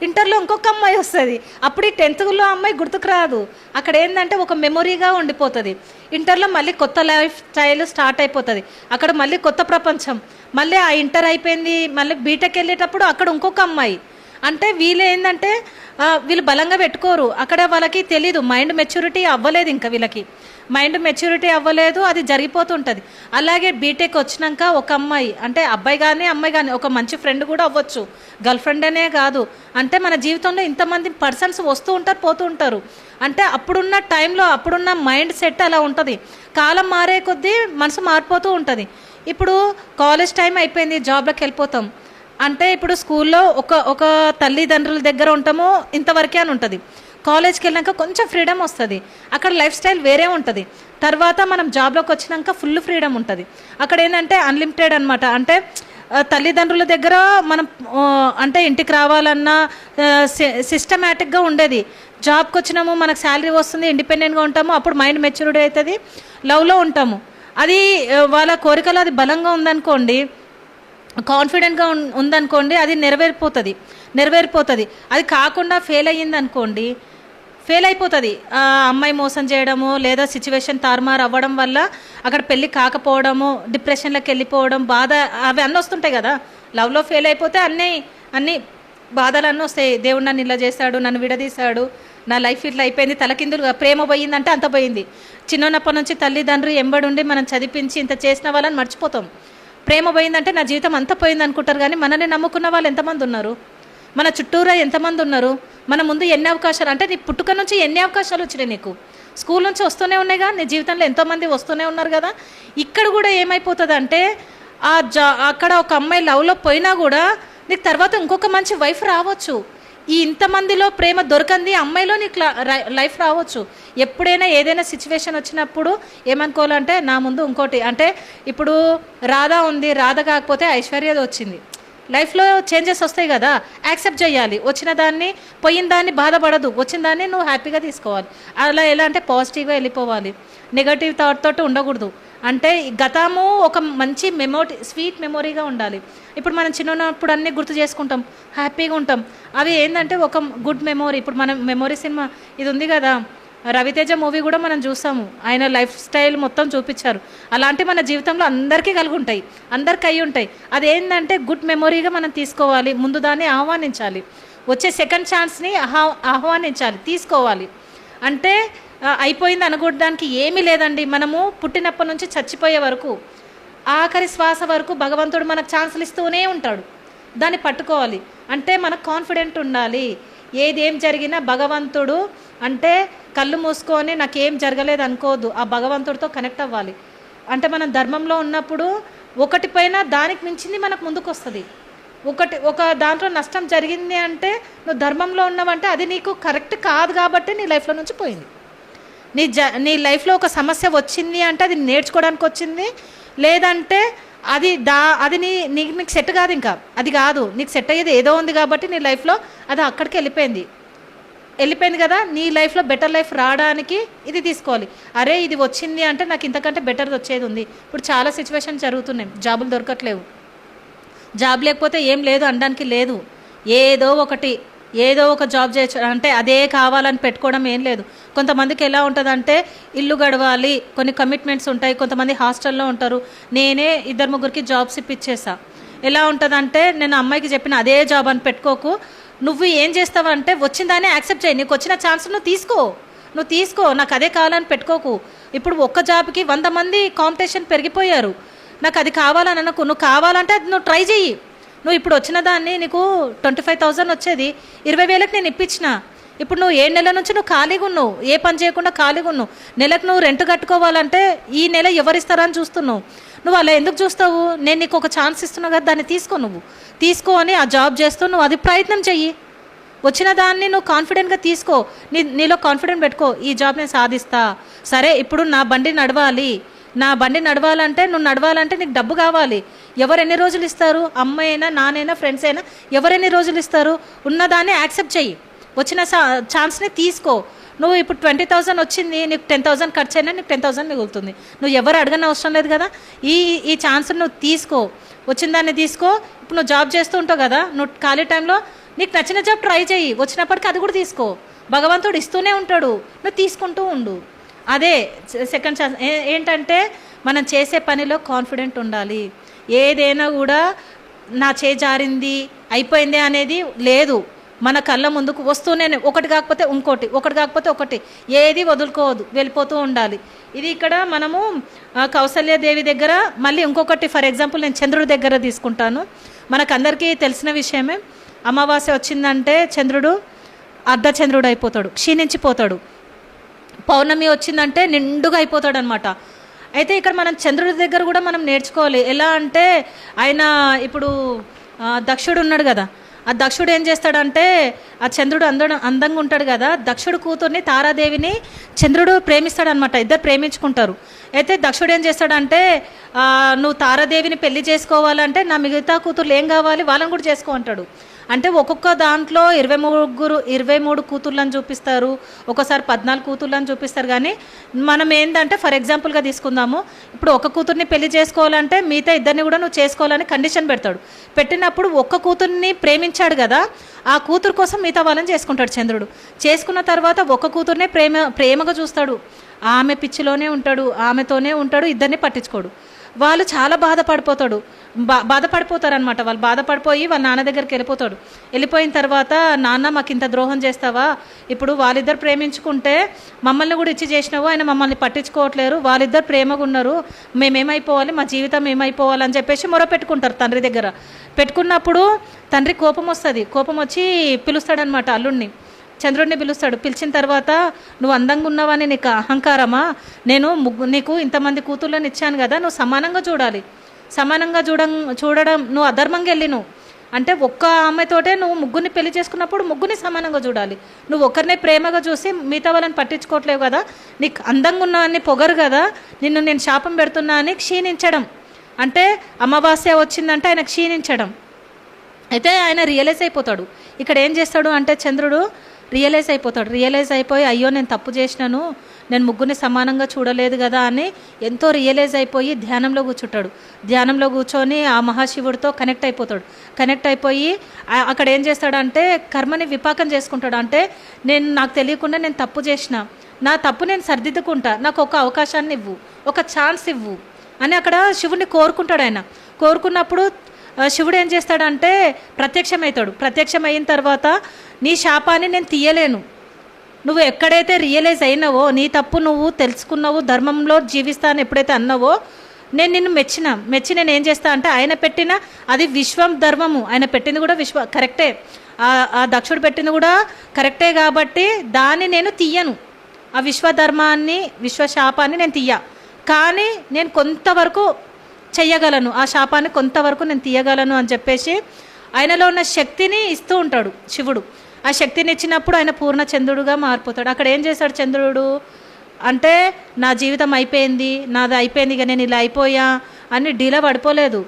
ఇంటర్లో ఇంకొక అమ్మాయి వస్తుంది. అప్పుడు ఈ 10thలో అమ్మాయి గుర్తుకు రాదు. అక్కడ ఏంటంటే ఒక మెమొరీగా ఉండిపోతుంది. ఇంటర్లో మళ్ళీ కొత్త లైఫ్ స్టైల్ స్టార్ట్ అయిపోతుంది. అక్కడ మళ్ళీ కొత్త ప్రపంచం. మళ్ళీ ఆ ఇంటర్ అయిపోయింది, మళ్ళీ బీటెక్ వెళ్ళేటప్పుడు అక్కడ ఇంకొక అమ్మాయి. అంటే వీళ్ళు ఏంటంటే వీళ్ళు బలంగా పెట్టుకోరు. అక్కడ వాళ్ళకి తెలీదు, మైండ్ మెచ్యూరిటీ అవ్వలేదు. ఇంకా వీళ్ళకి మైండ్ మెచ్యూరిటీ అవ్వలేదు, అది జరిగిపోతుంటుంది. అలాగే బీటెక్ వచ్చినాక ఒక అమ్మాయి, అంటే అబ్బాయి కానీ అమ్మాయి కానీ ఒక మంచి ఫ్రెండ్ కూడా అవ్వచ్చు, గర్ల్ ఫ్రెండ్ అనే కాదు. అంటే మన జీవితంలో ఇంతమంది పర్సన్స్ వస్తూ ఉంటారు, పోతూ ఉంటారు. అంటే అప్పుడున్న టైంలో అప్పుడున్న మైండ్ సెట్ అలా ఉంటుంది. కాలం మారే కొద్దీ మనసు మారిపోతూ ఉంటుంది. ఇప్పుడు కాలేజ్ టైం అయిపోయింది, జాబ్లోకి వెళ్ళిపోతాం. అంటే ఇప్పుడు స్కూల్లో ఒక తల్లిదండ్రుల దగ్గర ఉంటామో ఇంతవరకే అని ఉంటుంది. కాలేజ్కి వెళ్ళాక కొంచెం ఫ్రీడమ్ వస్తుంది, అక్కడ లైఫ్ స్టైల్ వేరే ఉంటుంది. తర్వాత మనం జాబ్లోకి వచ్చినాక ఫుల్ ఫ్రీడమ్ ఉంటుంది. అక్కడ ఏంటంటే అన్లిమిటెడ్ అనమాట. అంటే తల్లిదండ్రుల దగ్గర మనం అంటే ఇంటికి రావాలన్నా సిస్టమేటిక్గా ఉండేది. జాబ్కి వచ్చినాము, మనకు శాలరీ వస్తుంది, ఇండిపెండెంట్గా ఉంటాము. అప్పుడు మైండ్ మెచ్యూరిటీ అవుతుంది, లవ్లో ఉంటాము. అది వాళ్ళ కోరికలు అది బలంగా ఉందనుకోండి, కాన్ఫిడెంట్గా ఉందనుకోండి, అది నెరవేరిపోతుంది. అది కాకుండా ఫెయిల్ అయ్యిందనుకోండి, ఫెయిల్ అయిపోతుంది. అమ్మాయి మోసం చేయడము లేదా సిచ్యువేషన్ తారుమారు అవ్వడం వల్ల అక్కడ పెళ్ళి కాకపోవడము, డిప్రెషన్లోకి వెళ్ళిపోవడం, బాధ, అవి అన్నీ వస్తుంటాయి కదా. లవ్లో ఫెయిల్ అయిపోతే అన్నీ బాధలు అన్నీ వస్తాయి. దేవుడు నన్ను ఇలా చేశాడు, నన్ను విడదీశాడు, నా లైఫ్ ఇట్లా అయిపోయింది, తలకిందులుగా. ప్రేమ పోయిందంటే అంత పోయింది. చిన్నప్పటి నుంచి తల్లిదండ్రులు ఎంబడుండి మనం చదివించి ఇంత చేసిన వాళ్ళని మర్చిపోతాం. ప్రేమ పోయిందంటే నా జీవితం అంతా పోయింది అనుకుంటారు. కానీ మనల్ని నమ్ముకున్న వాళ్ళు ఎంతమంది ఉన్నారు, మన చుట్టూరా ఎంతమంది ఉన్నారు, మన ముందు ఎన్ని అవకాశాలు. అంటే నీ పుట్టుక నుంచి ఎన్ని అవకాశాలు వచ్చినాయి నీకు, స్కూల్ నుంచి వస్తూనే ఉన్నాయిగా, నీ జీవితంలో ఎంతోమంది వస్తూనే ఉన్నారు కదా. ఇక్కడ కూడా ఏమైపోతుంది అంటే అక్కడ ఒక అమ్మాయి లవ్లో పోయినా కూడా నీకు తర్వాత ఇంకొక మంచి వైఫ్ రావచ్చు. ఈ ఇంతమందిలో ప్రేమ దొరకంది అమ్మాయిలో నీకు లైఫ్ రావచ్చు. ఎప్పుడైనా ఏదైనా సిచ్యువేషన్ వచ్చినప్పుడు ఏమనుకోవాలంటే నా ముందు ఇంకోటి. అంటే ఇప్పుడు రాధ ఉంది, రాధ కాకపోతే ఐశ్వర్యది వచ్చింది. లైఫ్లో చేంజెస్ వస్తాయి కదా, యాక్సెప్ట్ చేయాలి. వచ్చిన దాన్ని, పోయిన దాన్ని బాధపడదు, వచ్చిన దాన్ని నువ్వు హ్యాపీగా తీసుకోవాలి. అలా ఎలా అంటే పాజిటివ్గా వెళ్ళిపోవాలి, నెగటివ్ థాట్ తోటి ఉండకూడదు. అంటే గతము ఒక మంచి స్వీట్ మెమొరీగా ఉండాలి. ఇప్పుడు మనం చిన్నప్పుడు అన్నీ గుర్తు చేసుకుంటాం, హ్యాపీగా ఉంటాం. అవి ఏంటంటే ఒక గుడ్ మెమొరీ. ఇప్పుడు మనం మెమొరీ సినిమా ఇది ఉంది కదా, రవితేజ మూవీ కూడా మనం చూసాము. ఆయన లైఫ్ స్టైల్ మొత్తం చూపించారు. అలాంటి మన జీవితంలో అందరికీ కలిగి ఉంటాయి, అందరికి అయి ఉంటాయి. అదేంటంటే గుడ్ మెమొరీగా మనం తీసుకోవాలి, ముందు దాన్ని ఆహ్వానించాలి, వచ్చే సెకండ్ ఛాన్స్ని ఆహ్వానించాలి, తీసుకోవాలి. అంటే అయిపోయింది అనుకోవడానికి ఏమీ లేదండి. మనము పుట్టినప్పటి నుంచి చచ్చిపోయే వరకు, ఆఖరి శ్వాస వరకు భగవంతుడు మనకు ఛాన్సులు ఇస్తూనే ఉంటాడు. దాన్ని పట్టుకోవాలి. అంటే మనకు కాన్ఫిడెంట్ ఉండాలి. ఏదేం జరిగినా భగవంతుడు అంటే కళ్ళు మూసుకొని నాకేం జరగలేదు అనుకోవద్దు, ఆ భగవంతుడితో కనెక్ట్ అవ్వాలి. అంటే మనం ధర్మంలో ఉన్నప్పుడు ఒకటి పైన దానికి మించింది మనకు ముందుకు వస్తుంది. ఒక దాంట్లో నష్టం జరిగింది అంటే నువ్వు ధర్మంలో ఉన్నావంటే అది నీకు కరెక్ట్ కాదు కాబట్టి నీ లైఫ్లో నుంచి పోయింది. నీ లైఫ్లో ఒక సమస్య వచ్చింది అంటే అది నేర్చుకోవడానికి వచ్చింది, లేదంటే అది నీకు సెట్ కాదు, ఇంకా అది కాదు నీకు సెట్ అయ్యేది ఏదో ఉంది కాబట్టి నీ లైఫ్లో అది అక్కడికి వెళ్ళిపోయింది కదా. నీ లైఫ్లో బెటర్ లైఫ్ రావడానికి ఇది తీసుకోవాలి. అరే ఇది వచ్చింది అంటే నాకు ఇంతకంటే బెటర్ది వచ్చేది ఉంది. ఇప్పుడు చాలా సిచ్యువేషన్ జరుగుతున్నాయి, జాబులు దొరకట్లేవు. జాబ్ లేకపోతే ఏం లేదు అనడానికి లేదు. ఏదో ఒక జాబ్ చేయొచ్చు అంటే అదే కావాలని పెట్టుకోవడం ఏం లేదు. కొంతమందికి ఎలా ఉంటుందంటే ఇల్లు గడవాలి, కొన్ని కమిట్మెంట్స్ ఉంటాయి, కొంతమంది హాస్టల్లో ఉంటారు. నేనే 2-3 జాబ్స్ ఇప్పించేసా. ఎలా ఉంటుందంటే నేను అమ్మాయికి చెప్పిన అదే జాబ్ అని పెట్టుకోకు. నువ్వు ఏం చేస్తావంటే వచ్చిన దాన్ని యాక్సెప్ట్ చేయి. నీకు వచ్చిన ఛాన్స్ నువ్వు తీసుకో, నాకు అదే కావాలని పెట్టుకోకు. ఇప్పుడు ఒక్క జాబ్కి 100 మంది కాంపిటీషన్ పెరిగిపోయారు. నాకు అది కావాలని అనకు. నువ్వు కావాలంటే అది నువ్వు ట్రై చెయ్యి. నువ్వు ఇప్పుడు వచ్చిన దాన్ని నీకు 25,000 వచ్చేది 20,000కి నేను ఇప్పించిన. ఇప్పుడు నువ్వు 7 నెలల నుంచి నువ్వు ఖాళీగా ఉన్నావు, ఏ పని చేయకుండా ఖాళీగా ఉన్నావు. నెలకు నువ్వు రెంట్ కట్టుకోవాలంటే ఈ నెల ఎవరిస్తారని చూస్తున్నావు. నువ్వు అలా ఎందుకు చూస్తావు? నేను నీకు ఒక ఛాన్స్ ఇస్తున్నావు కదా, దాన్ని తీసుకో అని ఆ జాబ్ చేస్తూ నువ్వు అది ప్రయత్నం చెయ్యి. వచ్చిన దాన్ని నువ్వు కాన్ఫిడెంట్గా తీసుకో. నీలో కాన్ఫిడెంట్ పెట్టుకో, ఈ జాబ్ నేను సాధిస్తా. సరే ఇప్పుడు నా బండి నడవాలంటే నువ్వు నడవాలంటే నీకు డబ్బు కావాలి. ఎవరు ఎన్ని రోజులు ఇస్తారు? అమ్మ అయినా, నాన్నైనా, ఫ్రెండ్స్ అయినా ఎవరెన్ని రోజులు ఇస్తారు? ఉన్నదాన్ని యాక్సెప్ట్ చెయ్యి. వచ్చిన ఛాన్స్ని తీసుకో. నువ్వు ఇప్పుడు 20,000 వచ్చింది, నీకు 10,000 ఖర్చు అయినా నీకు 10,000 మిగులుతుంది. నువ్వు ఎవరు అడగని అవసరం లేదు కదా. ఈ ఛాన్స్ నువ్వు తీసుకో, వచ్చిన దాన్ని తీసుకో. ఇప్పుడు నువ్వు జాబ్ చేస్తూ ఉంటావు కదా, నువ్వు ఖాళీ టైంలో నీకు నచ్చిన జాబ్ ట్రై చేయి. వచ్చినప్పటికీ అది కూడా తీసుకో. భగవంతుడు ఇస్తూనే ఉంటాడు, నువ్వు తీసుకుంటూ ఉండు. అదే సెకండ్ ఛాన్స్. ఏంటంటే మనం చేసే పనిలో కాన్ఫిడెంట్ ఉండాలి. ఏదైనా కూడా నా జారింది అయిపోయింది అనేది లేదు. మన కళ్ళ ముందుకు వస్తూనే ఒకటి కాకపోతే ఒకటి ఏది వదులుకోవద్దు, వెళ్ళిపోతూ ఉండాలి. ఇది ఇక్కడ మనము కౌసల్యాదేవి దగ్గర. మళ్ళీ ఇంకొకటి ఫర్ ఎగ్జాంపుల్ నేను చంద్రుడి దగ్గర తీసుకుంటాను. మనకందరికీ తెలిసిన విషయమే, అమావాస్య వచ్చిందంటే చంద్రుడు అర్ధచంద్రుడు అయిపోతాడు, క్షీణించిపోతాడు. పౌర్ణమి వచ్చిందంటే నిండుగా అయిపోతాడు అనమాట. అయితే ఇక్కడ మనం చంద్రుడి దగ్గర కూడా మనం నేర్చుకోవాలి. ఎలా అంటే ఆయన ఇప్పుడు దక్షుడు ఉన్నాడు కదా, ఆ దక్షుడు ఏం చేస్తాడంటే ఆ చంద్రుడు అందంగా ఉంటాడు కదా, దక్షుడు కూతుర్ని తారాదేవిని చంద్రుడు ప్రేమిస్తాడనమాట. ఇద్దరు ప్రేమించుకుంటారు. అయితే దక్షుడు ఏం చేస్తాడంటే నువ్వు తారాదేవిని పెళ్లి చేసుకోవాలంటే నా మిగతా కూతుర్లు ఏం కావాలి వాళ్ళని కూడా చేసుకో అంటాడు. అంటే ఒక్కొక్క దాంట్లో 23 కూతుర్లను చూపిస్తారు, ఒక్కోసారి 14 కూతుర్లను చూపిస్తారు. కానీ మనం ఏంటంటే ఫర్ ఎగ్జాంపుల్గా తీసుకుందాము, ఇప్పుడు ఒక కూతుర్ని పెళ్లి చేసుకోవాలంటే మిగతా ఇద్దరిని కూడా నువ్వు చేసుకోవాలని కండిషన్ పెడతాడు. పెట్టినప్పుడు ఒక్క కూతుర్ని ప్రేమించాడు కదా, ఆ కూతురు కోసం మిగతా వాళ్ళని చేసుకుంటాడు చంద్రుడు. చేసుకున్న తర్వాత ఒక్క కూతుర్నే ప్రేమగా చూస్తాడు. ఆమె పిచ్చిలోనే ఉంటాడు, ఆమెతోనే ఉంటాడు, ఇద్దరిని పట్టించుకోడు. వాళ్ళు చాలా బాధపడిపోతారనమాట. వాళ్ళు బాధపడిపోయి వాళ్ళ నాన్న దగ్గరికి వెళ్ళిపోయిన తర్వాత, నాన్న మాకు ఇంత ద్రోహం చేస్తావా? ఇప్పుడు వాళ్ళిద్దరు ప్రేమించుకుంటే మమ్మల్ని కూడా ఇచ్చి చేసినావు, ఆయన మమ్మల్ని పట్టించుకోవట్లేరు, వాళ్ళిద్దరు ప్రేమగా ఉన్నారు, మేమేమైపోవాలి, మా జీవితం ఏమైపోవాలి అని చెప్పేసి మొర పెట్టుకుంటారు తండ్రి దగ్గర. పెట్టుకున్నప్పుడు తండ్రి కోపం వచ్చి పిలుస్తాడనమాట అల్లుడిని. చంద్రుడిని పిలుస్తాడు. పిలిచిన తర్వాత, నువ్వు అందంగా ఉన్నావని నీకు అహంకారమా? నేను నీకు ఇంతమంది కూతుర్లను ఇచ్చాను కదా, నువ్వు సమానంగా చూడడం నువ్వు అధర్మంగా వెళ్ళిను. అంటే ఒక్క ఆమెతోటే నువ్వు ముగ్గురిని పెళ్లి చేసుకున్నప్పుడు ముగ్గురిని సమానంగా చూడాలి. నువ్వు ఒకరినే ప్రేమగా చూసి మిగతా వాళ్ళని పట్టించుకోవట్లేవు కదా, నీకు అందంగా ఉన్నావని పొగరు కదా, నేను శాపం పెడుతున్నా అని క్షీణించడం. అంటే అమావాస్య వచ్చిందంటే ఆయన క్షీణించడం. అయితే ఆయన రియలైజ్ అయిపోతాడు. ఇక్కడ ఏం చేస్తాడు అంటే చంద్రుడు రియలైజ్ అయిపోయి అయ్యో నేను తప్పు చేసినాను, నేను ముగ్గురిని సమానంగా చూడలేదు కదా అని ఎంతో రియలైజ్ అయిపోయి ధ్యానంలో కూర్చుంటాడు. ధ్యానంలో కూర్చొని ఆ మహాశివుడితో కనెక్ట్ అయిపోయి అక్కడ ఏం చేస్తాడంటే కర్మని విపాకం చేసుకుంటాడు. అంటే నాకు తెలియకుండా నేను తప్పు చేసిన, నా తప్పు నేను సరిదిద్దుకుంటా, నాకు ఒక అవకాశాన్ని ఇవ్వు, ఒక ఛాన్స్ ఇవ్వు అని అక్కడ శివుడిని కోరుకుంటాడు. ఆయన కోరుకున్నప్పుడు శివుడు ఏం చేస్తాడంటే ప్రత్యక్షమైన తర్వాత, నీ శాపాన్ని నేను తీయలేను, నువ్వు ఎక్కడైతే రియలైజ్ అయినావో, నీ తప్పు నువ్వు తెలుసుకున్నావు, ధర్మంలో జీవిస్తాను ఎప్పుడైతే అన్నావో, నేను నిన్ను మెచ్చి నేను ఏం చేస్తా అంటే ఆయన పెట్టిన అది విశ్వం ధర్మము, ఆయన పెట్టింది కూడా కరెక్టే, ఆ దక్షుడు పెట్టింది కూడా కరెక్టే కాబట్టి దాన్ని నేను తీయను, ఆ విశ్వశాపాన్ని నేను కానీ నేను కొంతవరకు చెయ్యగలను, ఆ శాపాన్ని కొంతవరకు నేను తీయగలను అని చెప్పేసి ఆయనలో ఉన్న శక్తిని ఇస్తూ ఉంటాడు శివుడు. ఆ శక్తిని ఇచ్చినప్పుడు ఆయన పూర్ణ చంద్రుడుగా మారిపోతాడు. అక్కడ ఏం చేశాడు చంద్రుడు అంటే, నా జీవితం అయిపోయింది, నాది అయిపోయింది, ఇక నేను ఇలా అయిపోయా అని డీలా పడిపోలేదు.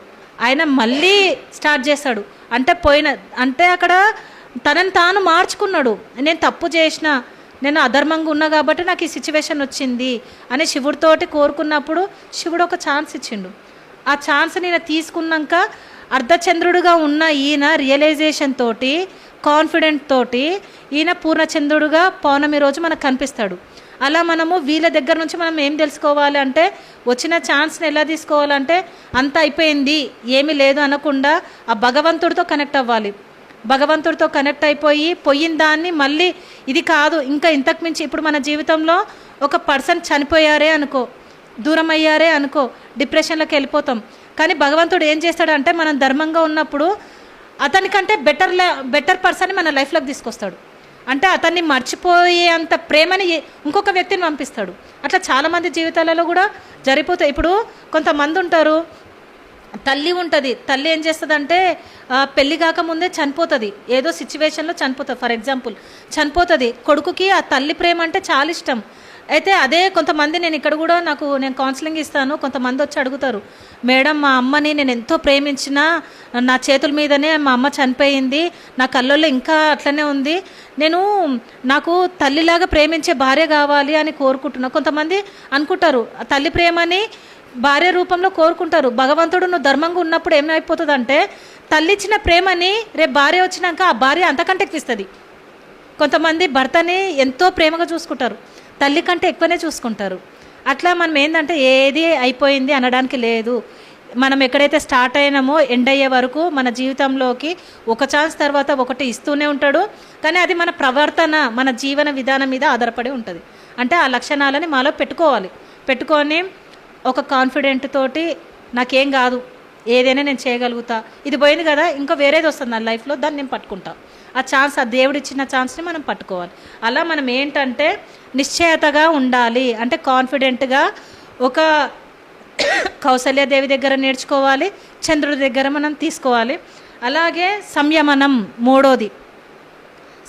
ఆయన మళ్ళీ స్టార్ట్ చేశాడు. అంటే అక్కడ తనని తాను మార్చుకున్నాడు. నేను తప్పు చేసిన, నేను అధర్మంగా ఉన్నా కాబట్టి నాకు ఈ సిచ్యువేషన్ వచ్చింది అని శివుడితోటి కోరుకున్నప్పుడు శివుడు ఒక ఛాన్స్ ఇచ్చిండు. ఆ ఛాన్స్ నేను తీసుకున్నాక అర్ధచంద్రుడుగా ఉన్న ఈయన రియలైజేషన్ తోటి, కాన్ఫిడెంట్ తోటి ఈయన పూర్ణచంద్రుడుగా పౌర్ణమి రోజు మనకు కనిపిస్తాడు. అలా మనము వీళ్ళ దగ్గర నుంచి మనం ఏం తెలుసుకోవాలి అంటే, వచ్చిన ఛాన్స్ని ఎలా తీసుకోవాలంటే, అంత అయిపోయింది ఏమీ లేదు అనకుండా ఆ భగవంతుడితో కనెక్ట్ అవ్వాలి. భగవంతుడితో కనెక్ట్ అయిపోయి పోయిన దాన్ని మళ్ళీ ఇది కాదు, ఇంకా ఇంతకు మించి ఇప్పుడు మన జీవితంలో ఒక పర్సన్ చనిపోయారే అనుకో, దూరం అయ్యారే అనుకో, డిప్రెషన్లోకి వెళ్ళిపోతాం. కానీ భగవంతుడు ఏం చేస్తాడంటే, మనం ధర్మంగా ఉన్నప్పుడు అతనికంటే బెటర్ పర్సన్ని మన లైఫ్లోకి తీసుకొస్తాడు. అంటే అతన్ని మర్చిపోయే అంత ప్రేమని ఇంకొక వ్యక్తిని పంపిస్తాడు. అట్లా చాలామంది జీవితాలలో కూడా జరిగిపోతాయి. ఇప్పుడు కొంతమంది ఉంటారు, తల్లి ఉంటుంది, తల్లి ఏం చేస్తుందంటే పెళ్ళి కాకముందే చనిపోతుంది, ఏదో సిచ్యువేషన్లో చనిపోతుంది. ఫర్ ఎగ్జాంపుల్ చనిపోతుంది. కొడుకుకి ఆ తల్లి ప్రేమ అంటే చాలా ఇష్టం. అయితే అదే కొంతమంది, నేను ఇక్కడ కూడా నేను కౌన్సిలింగ్ ఇస్తాను, కొంతమంది వచ్చి అడుగుతారు, మేడం మా అమ్మని నేను ఎంతో ప్రేమించినా నా చేతుల మీదనే మా అమ్మ చనిపోయింది, నా కళ్ళల్లో ఇంకా అట్లనే ఉంది, నాకు తల్లిలాగా ప్రేమించే భార్య కావాలి అని కోరుకుంటున్నా. కొంతమంది అనుకుంటారు తల్లి ప్రేమని భార్య రూపంలో కోరుకుంటారు. భగవంతుడు నువ్వు ధర్మంగా ఉన్నప్పుడు ఏమైపోతుందంటే, తల్లి ఇచ్చిన ప్రేమని రేపు భార్య వచ్చినాక ఆ భార్య అంతకంటే ఎక్కువ ఇస్తుంది. కొంతమంది భర్తని ఎంతో ప్రేమగా చూసుకుంటారు, తల్లి కంటే ఎక్కువనే చూసుకుంటారు. అట్లా మనం ఏంటంటే ఏది అయిపోయింది అనడానికి లేదు. మనం ఎక్కడైతే స్టార్ట్ అయినామో ఎండ్ అయ్యే వరకు మన జీవితంలోకి ఒక ఛాన్స్ తర్వాత ఒకటి ఇస్తూనే ఉంటాడు. కానీ అది మన ప్రవర్తన, మన జీవన విధానం మీద ఆధారపడి ఉంటుంది. అంటే ఆ లక్షణాలని మాలో పెట్టుకొని ఒక కాన్ఫిడెంట్ తోటి నాకేం కాదు, ఏదైనా నేను చేయగలుగుతా, ఇది పోయింది కదా ఇంకా వేరేది వస్తుంది నా లైఫ్లో, దాన్ని నేను పట్టుకుంటా. ఆ ఛాన్స్, ఆ దేవుడు ఇచ్చిన ఛాన్స్ని మనం పట్టుకోవాలి. అలా మనం ఏంటంటే నిశ్చయతగా ఉండాలి. అంటే కాన్ఫిడెంట్గా ఒక కౌసల్యాదేవి దగ్గర నేర్చుకోవాలి, చంద్రుడి దగ్గర మనం తీసుకోవాలి. అలాగే సంయమనం మూడోది.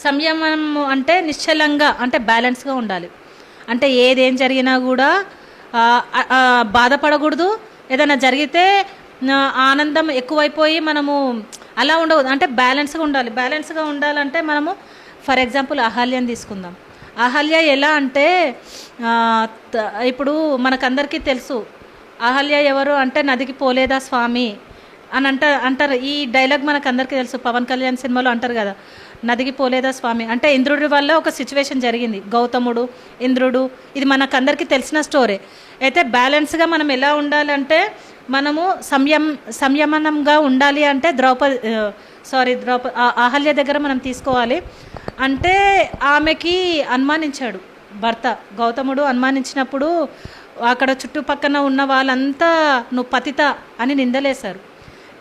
సంయమనం అంటే నిశ్చలంగా, అంటే బ్యాలెన్స్గా ఉండాలి. అంటే ఏదేం జరిగినా కూడా బాధపడకూడదు. ఏదైనా జరిగితే ఆనందం ఎక్కువైపోయి మనము అలా ఉండకూడదు. అంటే బ్యాలెన్స్గా ఉండాలి. బ్యాలెన్స్గా ఉండాలంటే మనము ఫర్ ఎగ్జాంపుల్ అహల్యని తీసుకుందాం. అహల్య ఎలా అంటే, ఇప్పుడు మనకందరికీ తెలుసు అహల్య ఎవరు అంటే, నదికి పోలేదా స్వామి అని అంటారు. ఈ డైలాగ్ మనకందరికీ తెలుసు, పవన్ కళ్యాణ్ సినిమాలో అంటారు కదా, నదికి పోలేదా స్వామి అంటే ఇంద్రుడి వల్ల ఒక సిచ్యువేషన్ జరిగింది, గౌతముడు ఇంద్రుడు, ఇది మనకందరికీ తెలిసిన స్టోరీ. అయితే బ్యాలెన్స్గా మనం ఎలా ఉండాలంటే, మనము సంయమనంగా ఉండాలి అంటే అహల్య దగ్గర మనం తీసుకోవాలి. అంటే ఆమెకి అనుమానించాడు భర్త, గౌతముడు అనుమానించినప్పుడు అక్కడ చుట్టుపక్కన ఉన్న వాళ్ళంతా నువ్వు పతిత అని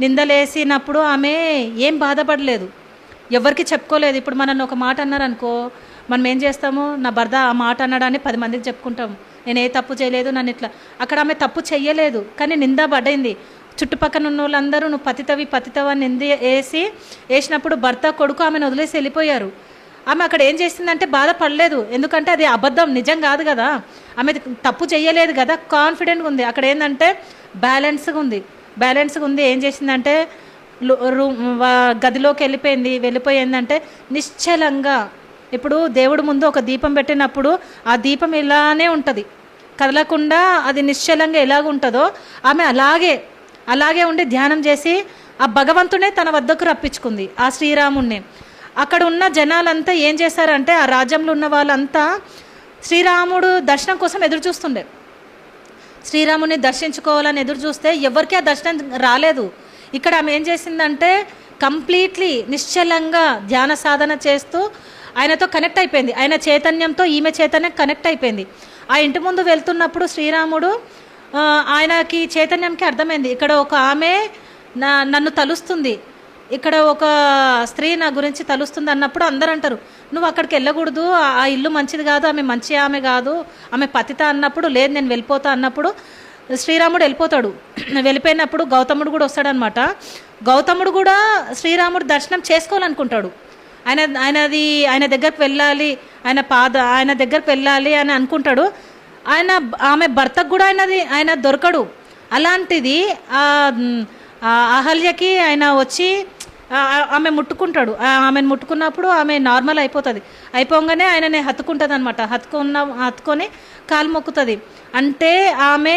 నిందలేసినప్పుడు ఆమె ఏం బాధపడలేదు, ఎవరికి చెప్పుకోలేదు. ఇప్పుడు మనల్ని ఒక మాట అన్నారనుకో, మనం ఏం చేస్తాము, నా భర్త ఆ మాట అన్నాడని 10 మందికి చెప్పుకుంటాము, నేను ఏ తప్పు చేయలేదు, నన్ను ఇట్లా. అక్కడ ఆమె తప్పు చెయ్యలేదు, కానీ నింద పడ్డైంది. చుట్టుపక్కల ఉన్న వాళ్ళందరూ నువ్వు పతితవని వేసినప్పుడు భర్త కొడుకు ఆమెను వదిలేసి వెళ్ళిపోయారు. ఆమె అక్కడ ఏం చేసిందంటే బాధపడలేదు, ఎందుకంటే అది అబద్ధం, నిజం కాదు కదా, ఆమె తప్పు చేయలేదు కదా, కాన్ఫిడెంట్గా ఉంది. అక్కడ ఏంటంటే బ్యాలెన్స్గా ఉంది. ఏం చేసిందంటే గదిలోకి వెళ్ళిపోయి ఏంటంటే నిశ్చలంగా, ఇప్పుడు దేవుడి ముందు ఒక దీపం పెట్టినప్పుడు ఆ దీపం ఇలానే ఉంటుంది, కదలకుండా అది నిశ్చలంగా ఎలాగుంటుందో ఆమె అలాగే ఉండి ధ్యానం చేసి ఆ భగవంతునే తన వద్దకు రప్పించుకుంది, ఆ శ్రీరాముణ్ణి. అక్కడ ఉన్న జనాలంతా ఏం చేశారంటే, ఆ రాజ్యంలో ఉన్న వాళ్ళంతా శ్రీరాముడు దర్శనం కోసం ఎదురు చూస్తుండే. శ్రీరాముని దర్శించుకోవాలని ఎదురు చూస్తే ఎవరికి ఆ దర్శనం రాలేదు. ఇక్కడ ఆమె ఏం చేసిందంటే కంప్లీట్లీ నిశ్చలంగా ధ్యాన సాధన చేస్తూ ఆయనతో కనెక్ట్ అయిపోయింది. ఆయన చైతన్యంతో ఈమె చైతన్యం కనెక్ట్ అయిపోయింది. ఆ ఇంటి ముందు వెళ్తున్నప్పుడు శ్రీరాముడు ఆయనకి చైతన్యంకి అర్థమైంది, ఇక్కడ ఒక ఆమె నన్ను తలుస్తుంది, ఇక్కడ ఒక స్త్రీ నా గురించి తలుస్తుంది అన్నప్పుడు అందరూ అంటారు, నువ్వు అక్కడికి వెళ్ళకూడదు, ఆ ఇల్లు మంచిది కాదు, ఆమె మంచి ఆమె కాదు, ఆమె పతిత అన్నప్పుడు, లేదు నేను వెళ్ళిపోతా అన్నప్పుడు శ్రీరాముడు వెళ్ళిపోతాడు. వెళ్ళిపోయినప్పుడు గౌతముడు కూడా వస్తాడనమాట. గౌతముడు కూడా శ్రీరాముడు దర్శనం చేసుకోవాలనుకుంటాడు. ఆయన దగ్గరికి వెళ్ళాలి, ఆయన దగ్గరికి వెళ్ళాలి అని అనుకుంటాడు. ఆమె భర్తకు కూడా ఆయన దొరకడు. అలాంటిది అహల్యకి ఆయన వచ్చి ఆమె ముట్టుకుంటాడు. ఆమెను ముట్టుకున్నప్పుడు ఆమె నార్మల్ అయిపోతుంది. అయిపోగానే ఆయనని హత్తుకుంటుంది అనమాట. హత్తుకొని కాలు మొక్కుతుంది. అంటే ఆమె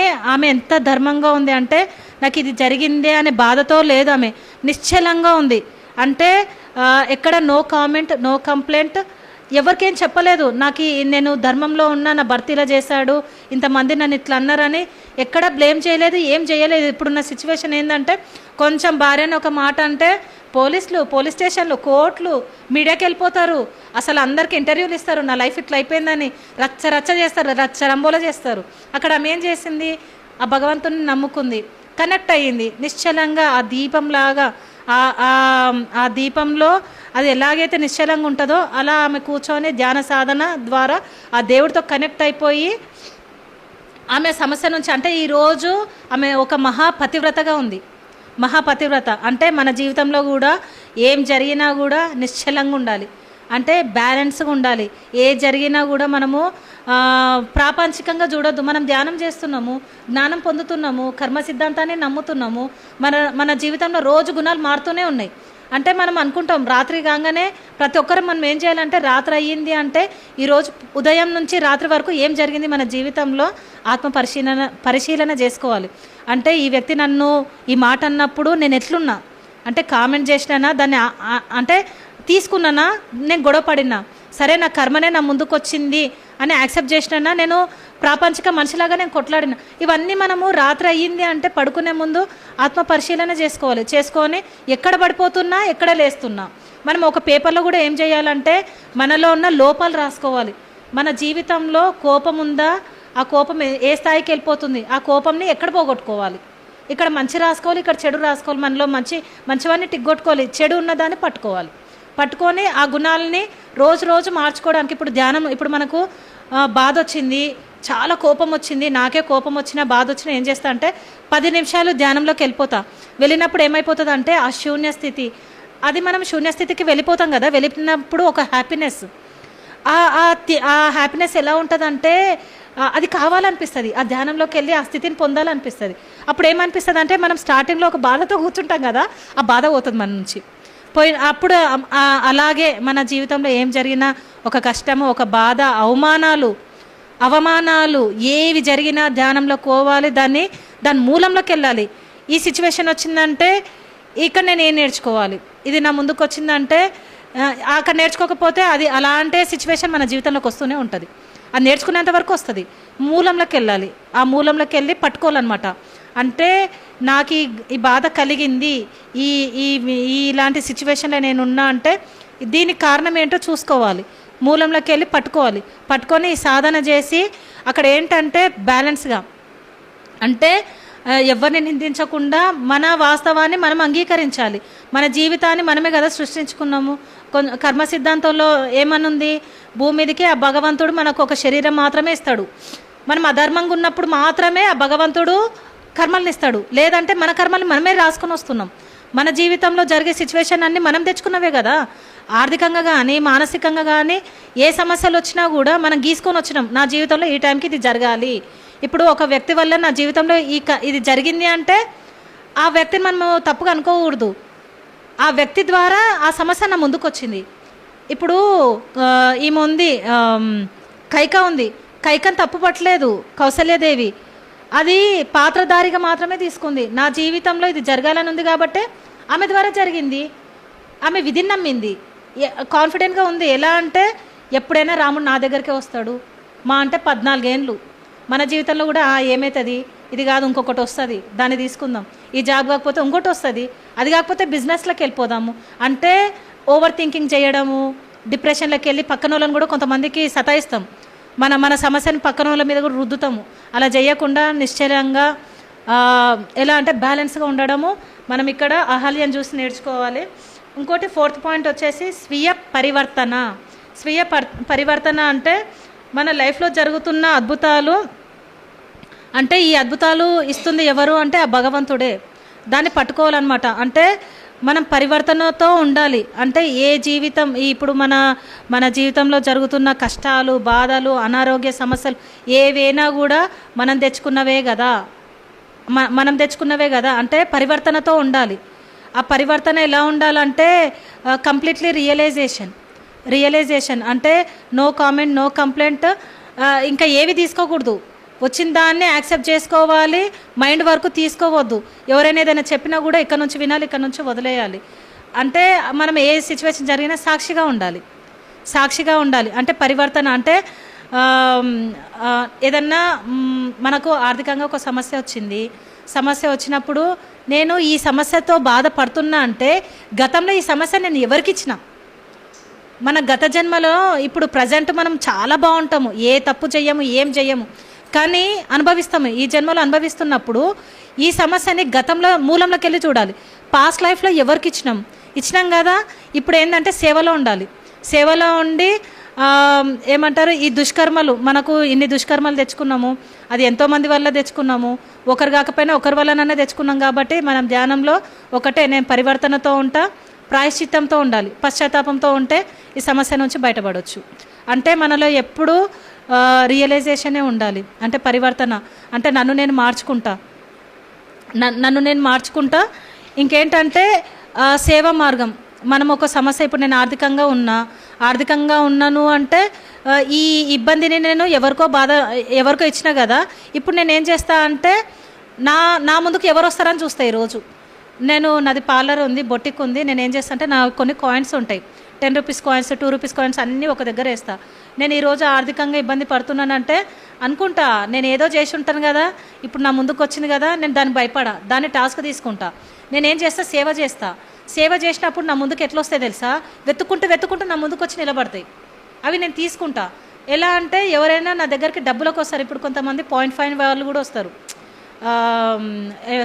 ఎంత ధర్మంగా ఉంది అంటే, నాకు ఇది జరిగిందే అనే బాధతో లేదు, ఆమె నిశ్చలంగా ఉంది. అంటే ఎక్కడ నో కామెంట్, నో కంప్లైంట్, ఎవరికేం చెప్పలేదు. నేను ధర్మంలో ఉన్నా, నా భర్త ఇలా చేశాడు, ఇంతమంది నన్ను ఇట్లా అన్నారని ఎక్కడ బ్లేమ్ చేయలేదు, ఏం చేయలేదు. ఇప్పుడున్న సిచ్యువేషన్ ఏంటంటే, కొంచెం భార్యని ఒక మాట అంటే పోలీసులు, పోలీస్ స్టేషన్లు, కోర్టులు, మీడియాకి వెళ్ళిపోతారు. అసలు అందరికి ఇంటర్వ్యూలు ఇస్తారు, నా లైఫ్ ఇట్లా అయిపోయిందని రచ్చ చేస్తారు, రచ్చరంబోలా చేస్తారు. అక్కడ ఆమె ఏం చేసింది, ఆ భగవంతుని నమ్ముకుంది, కనెక్ట్ అయ్యింది నిశ్చలంగా. ఆ దీపంలాగా, ఆ దీపంలో అది ఎలాగైతే నిశ్చలంగా ఉంటుందో అలా ఆమె కూర్చొని ధ్యాన సాధన ద్వారా ఆ దేవుడితో కనెక్ట్ అయిపోయి ఆమె సమస్య నుంచి, అంటే ఈరోజు ఆమె ఒక మహాపతివ్రతగా ఉంది. మహాపతివ్రత అంటే మన జీవితంలో కూడా ఏం జరిగినా కూడా నిశ్చలంగా ఉండాలి, అంటే బ్యాలెన్స్గా ఉండాలి. ఏ జరిగినా కూడా మనము ప్రాపంచికంగా చూడొద్దు. మనం ధ్యానం చేస్తున్నాము, జ్ఞానం పొందుతున్నాము, కర్మ సిద్ధాంతాన్ని నమ్ముతున్నాము. మన జీవితంలో రోజు గుణాలు మారుతూనే ఉన్నాయి. అంటే మనం అనుకుంటాం రాత్రి కాగానే ప్రతి ఒక్కరు మనం ఏం చేయాలంటే, రాత్రి అయ్యింది అంటే ఈరోజు ఉదయం నుంచి రాత్రి వరకు ఏం జరిగింది మన జీవితంలో ఆత్మ పరిశీలన చేసుకోవాలి. అంటే ఈ వ్యక్తి నన్ను ఈ మాట అన్నప్పుడు నేను ఎట్లున్నా, అంటే కామెంట్ చేసినానా, దాన్ని అంటే తీసుకున్నానా, నేను గొడవ పడినా, సరే నా కర్మనే నా ముందుకు వచ్చింది అని యాక్సెప్ట్ చేసినా, నేను ప్రాపంచిక మనిషిలాగా నేను కొట్లాడిన. ఇవన్నీ మనము రాత్రి అయ్యింది అంటే పడుకునే ముందు ఆత్మ పరిశీలన చేసుకోవాలి. చేసుకొని ఎక్కడ పడిపోతున్నా, ఎక్కడ లేస్తున్నా, మనం ఒక పేపర్లో కూడా ఏం చేయాలంటే మనలో ఉన్న లోపాలు రాసుకోవాలి. మన జీవితంలో కోపం ఉందా, ఆ కోపం ఏ స్థాయికి వెళ్ళిపోతుంది, ఆ కోపంని ఎక్కడ పోగొట్టుకోవాలి. ఇక్కడ మంచి రాసుకోవాలి, ఇక్కడ చెడు రాసుకోవాలి. మనలో మంచివన్నీ టిగ్గొట్టుకోవాలి, చెడు ఉన్నదాన్ని పట్టుకొని ఆ గుణాలని రోజు మార్చుకోవడానికి. ఇప్పుడు ధ్యానం, ఇప్పుడు మనకు బాధ వచ్చింది, చాలా కోపం వచ్చింది, నాకే కోపం వచ్చినా బాధ వచ్చినా ఏం చేస్తా అంటే 10 నిమిషాలు ధ్యానంలోకి వెళ్ళినప్పుడు ఏమైపోతుంది అంటే ఆ శూన్యస్థితి, అది మనం శూన్యస్థితికి వెళ్ళిపోతాం కదా. వెళ్ళినప్పుడు ఒక హ్యాపీనెస్, ఆ హ్యాపీనెస్ ఎలా ఉంటుందంటే అది కావాలనిపిస్తుంది. ఆ ధ్యానంలోకి వెళ్ళి ఆ స్థితిని పొందాలనిపిస్తుంది. అప్పుడు ఏమనిపిస్తుంది అంటే, మనం స్టార్టింగ్లో ఒక బాధతో కూర్చుంటాం కదా, ఆ బాధ పోతుంది మన నుంచి. అప్పుడు అలాగే మన జీవితంలో ఏం జరిగినా, ఒక కష్టము, ఒక బాధ, అవమానాలు ఏవి జరిగినా ధ్యానంలో పోవాలి, దాని మూలంలోకి వెళ్ళాలి. ఈ సిచ్యువేషన్ వచ్చిందంటే ఇక్కడ నేను ఏం నేర్చుకోవాలి, ఇది నా ముందుకు వచ్చిందంటే అక్కడ నేర్చుకోకపోతే అది అలాంటి సిచ్యువేషన్ మన జీవితంలోకి వస్తూనే ఉంటుంది. అది నేర్చుకునేంత వరకు వస్తుంది. మూలంలోకి వెళ్ళాలి, ఆ మూలంలోకి వెళ్ళి పట్టుకోవాలన్నమాట. అంటే నాకు ఈ బాధ కలిగింది, ఇలాంటి సిచ్యువేషన్లో నేనున్నా అంటే దీనికి కారణం ఏంటో చూసుకోవాలి. మూలంలోకి వెళ్ళి పట్టుకొని సాధన చేసి అక్కడ ఏంటంటే బ్యాలెన్స్గా, అంటే ఎవరిని నిందించకుండా మన వాస్తవాన్ని మనం అంగీకరించాలి. మన జీవితాన్ని మనమే కదా సృష్టించుకున్నాము. కర్మ సిద్ధాంతంలో ఏమనుంది, భూమి మీదకి ఆ భగవంతుడు మనకు ఒక శరీరం మాత్రమే ఇస్తాడు. మనం అధర్మంగా ఉన్నప్పుడు మాత్రమే ఆ భగవంతుడు కర్మల్ని ఇస్తాడు. లేదంటే మన కర్మల్ని మనమే రాసుకొని వస్తున్నాం. మన జీవితంలో జరిగే సిచ్యువేషన్ అన్నీ మనం తెచ్చుకున్నవే కదా. ఆర్థికంగా కానీ, మానసికంగా కానీ ఏ సమస్యలు వచ్చినా కూడా మనం గీసుకొని వచ్చినాం. నా జీవితంలో ఈ టైంకి ఇది జరగాలి. ఇప్పుడు ఒక వ్యక్తి వల్ల నా జీవితంలో ఇది జరిగింది అంటే ఆ వ్యక్తిని మనం తప్పుగా అనుకోకూడదు. ఆ వ్యక్తి ద్వారా ఆ సమస్య నా ముందుకు వచ్చింది. ఇప్పుడు ఈమె ఉంది, కైక ఉంది, కైకను తప్పు పట్టలేదు కౌసల్యదేవి. అది పాత్రధారిగా మాత్రమే తీసుకుంది. నా జీవితంలో ఇది జరగాలని ఉంది కాబట్టి ఆమె ద్వారా జరిగింది. ఆమె విధిని నమ్మింది, కాన్ఫిడెంట్గా ఉంది. ఎలా అంటే ఎప్పుడైనా రాముడు నా దగ్గరికే వస్తాడు. మా అంటే 14 ఏళ్ళు. మన జీవితంలో కూడా ఏమవుతుంది, ఇది కాదు ఇంకొకటి వస్తుంది, దాన్ని తీసుకుందాం. ఈ జాబ్ కాకపోతే ఇంకోటి వస్తుంది, అది కాకపోతే బిజినెస్లోకి వెళ్ళిపోదాము అంటే ఓవర్ థింకింగ్ చేయడము, డిప్రెషన్లోకి వెళ్ళి పక్కన వాళ్ళని కూడా కొంతమందికి సతాయిస్తాం. మన సమస్యను పక్కన వాళ్ళ మీద కూడా రుద్దుతాము. అలా చేయకుండా నిశ్చలంగా ఎలా అంటే బ్యాలెన్స్గా ఉండడము. మనం ఇక్కడ అహల్యను చూసి నేర్చుకోవాలి. ఇంకోటి 4th పాయింట్ వచ్చేసి స్వీయ పరివర్తన అంటే మన లైఫ్లో జరుగుతున్న అద్భుతాలు అంటే ఈ అద్భుతాలు ఇస్తుంది ఎవరు అంటే ఆ భగవంతుడే. దాన్ని పట్టుకోవాలన్నమాట. అంటే మనం పరివర్తనతో ఉండాలి. అంటే ఏ జీవితం ఇప్పుడు మన జీవితంలో జరుగుతున్న కష్టాలు, బాధలు, అనారోగ్య సమస్యలు ఏవైనా కూడా మనం తెచ్చుకున్నవే కదా. మనం తెచ్చుకున్నవే కదా. అంటే పరివర్తనతో ఉండాలి. ఆ పరివర్తన ఎలా ఉండాలంటే కంప్లీట్లీ రియలైజేషన్ అంటే నో కామెంట్, నో కంప్లైంట్, ఇంకా ఏవి తీసుకోకూడదు. వచ్చిన దాన్ని యాక్సెప్ట్ చేసుకోవాలి. మైండ్ వరకు తీసుకోవద్దు. ఎవరైనా ఏదైనా చెప్పినా కూడా ఇక్కడ నుంచి వినాలి, ఇక్కడ నుంచి వదిలేయాలి. అంటే మనం ఏ సిచ్యువేషన్ జరిగినా సాక్షిగా ఉండాలి. అంటే పరివర్తన అంటే ఏదన్నా మనకు ఆర్థికంగా ఒక సమస్య వచ్చినప్పుడు నేను ఈ సమస్యతో బాధపడుతున్నా అంటే గతంలో ఈ సమస్య నేను ఎవరికి ఇచ్చిన, మన గత జన్మలో ఇప్పుడు ప్రజెంట్ మనం చాలా బాగుంటాము, ఏ తప్పు చెయ్యము, ఏం చెయ్యము, కానీ అనుభవిస్తాము. ఈ జన్మలో అనుభవిస్తున్నప్పుడు ఈ సమస్యని గతంలో మూలంలోకి వెళ్ళి చూడాలి. పాస్ట్ లైఫ్లో ఎవరికి ఇచ్చినాం కదా. ఇప్పుడు ఏంటంటే సేవలో ఉండాలి. సేవలో ఉండి ఏమంటారు, ఈ దుష్కర్మలు మనకు ఇన్ని దుష్కర్మలు తెచ్చుకున్నాము, అది ఎంతోమంది వల్ల తెచ్చుకున్నాము, ఒకరు కాకపోయినా ఒకరి వల్లనన్నా తెచ్చుకున్నాం. కాబట్టి మనం ధ్యానంలో ఒకటే, నేను పరివర్తనతో ఉంటా, ప్రాయశ్చిత్తంతో ఉండాలి, పశ్చాత్తాపంతో ఉంటే ఈ సమస్య నుంచి బయటపడవచ్చు. అంటే మనలో ఎప్పుడూ రియలైజేషనే ఉండాలి. అంటే పరివర్తన అంటే నన్ను నేను మార్చుకుంటా. ఇంకేంటంటే సేవా మార్గం. మనం ఒక సమస్య, ఇప్పుడు నేను ఆర్థికంగా ఉన్నాను అంటే ఈ ఇబ్బందిని నేను ఎవరికో ఇచ్చినా కదా. ఇప్పుడు నేను ఏం చేస్తా అంటే నా ముందుకు ఎవరు వస్తారని చూస్తా. ఈరోజు నాది పార్లర్ ఉంది, బొటిక్ ఉంది. నేను ఏం చేస్తా అంటే నా కొన్ని కాయిన్స్ ఉంటాయి, 10 రూపీస్ కాయిన్స్, 2 రూపీస్ కాయిన్స్ అన్నీ ఒక దగ్గర వేస్తా. నేను ఈరోజు ఆర్థికంగా ఇబ్బంది పడుతున్నానంటే అనుకుంటా, నేను ఏదో చేసి ఉంటాను కదా, ఇప్పుడు నా ముందుకు వచ్చింది కదా, నేను దాన్ని భయపడా, దాన్ని టాస్క్ తీసుకుంటా. నేనేం చేస్తా, సేవ చేసినప్పుడు నా ముందుకు ఎట్లా వస్తాయి తెలుసా, వెతుక్కుంటూ నా ముందుకు వచ్చి నిలబడతాయి. అవి నేను తీసుకుంటా. ఎలా అంటే ఎవరైనా నా దగ్గరికి డబ్బులకు వస్తారు. ఇప్పుడు కొంతమంది 0.5 వాళ్ళు కూడా వస్తారు,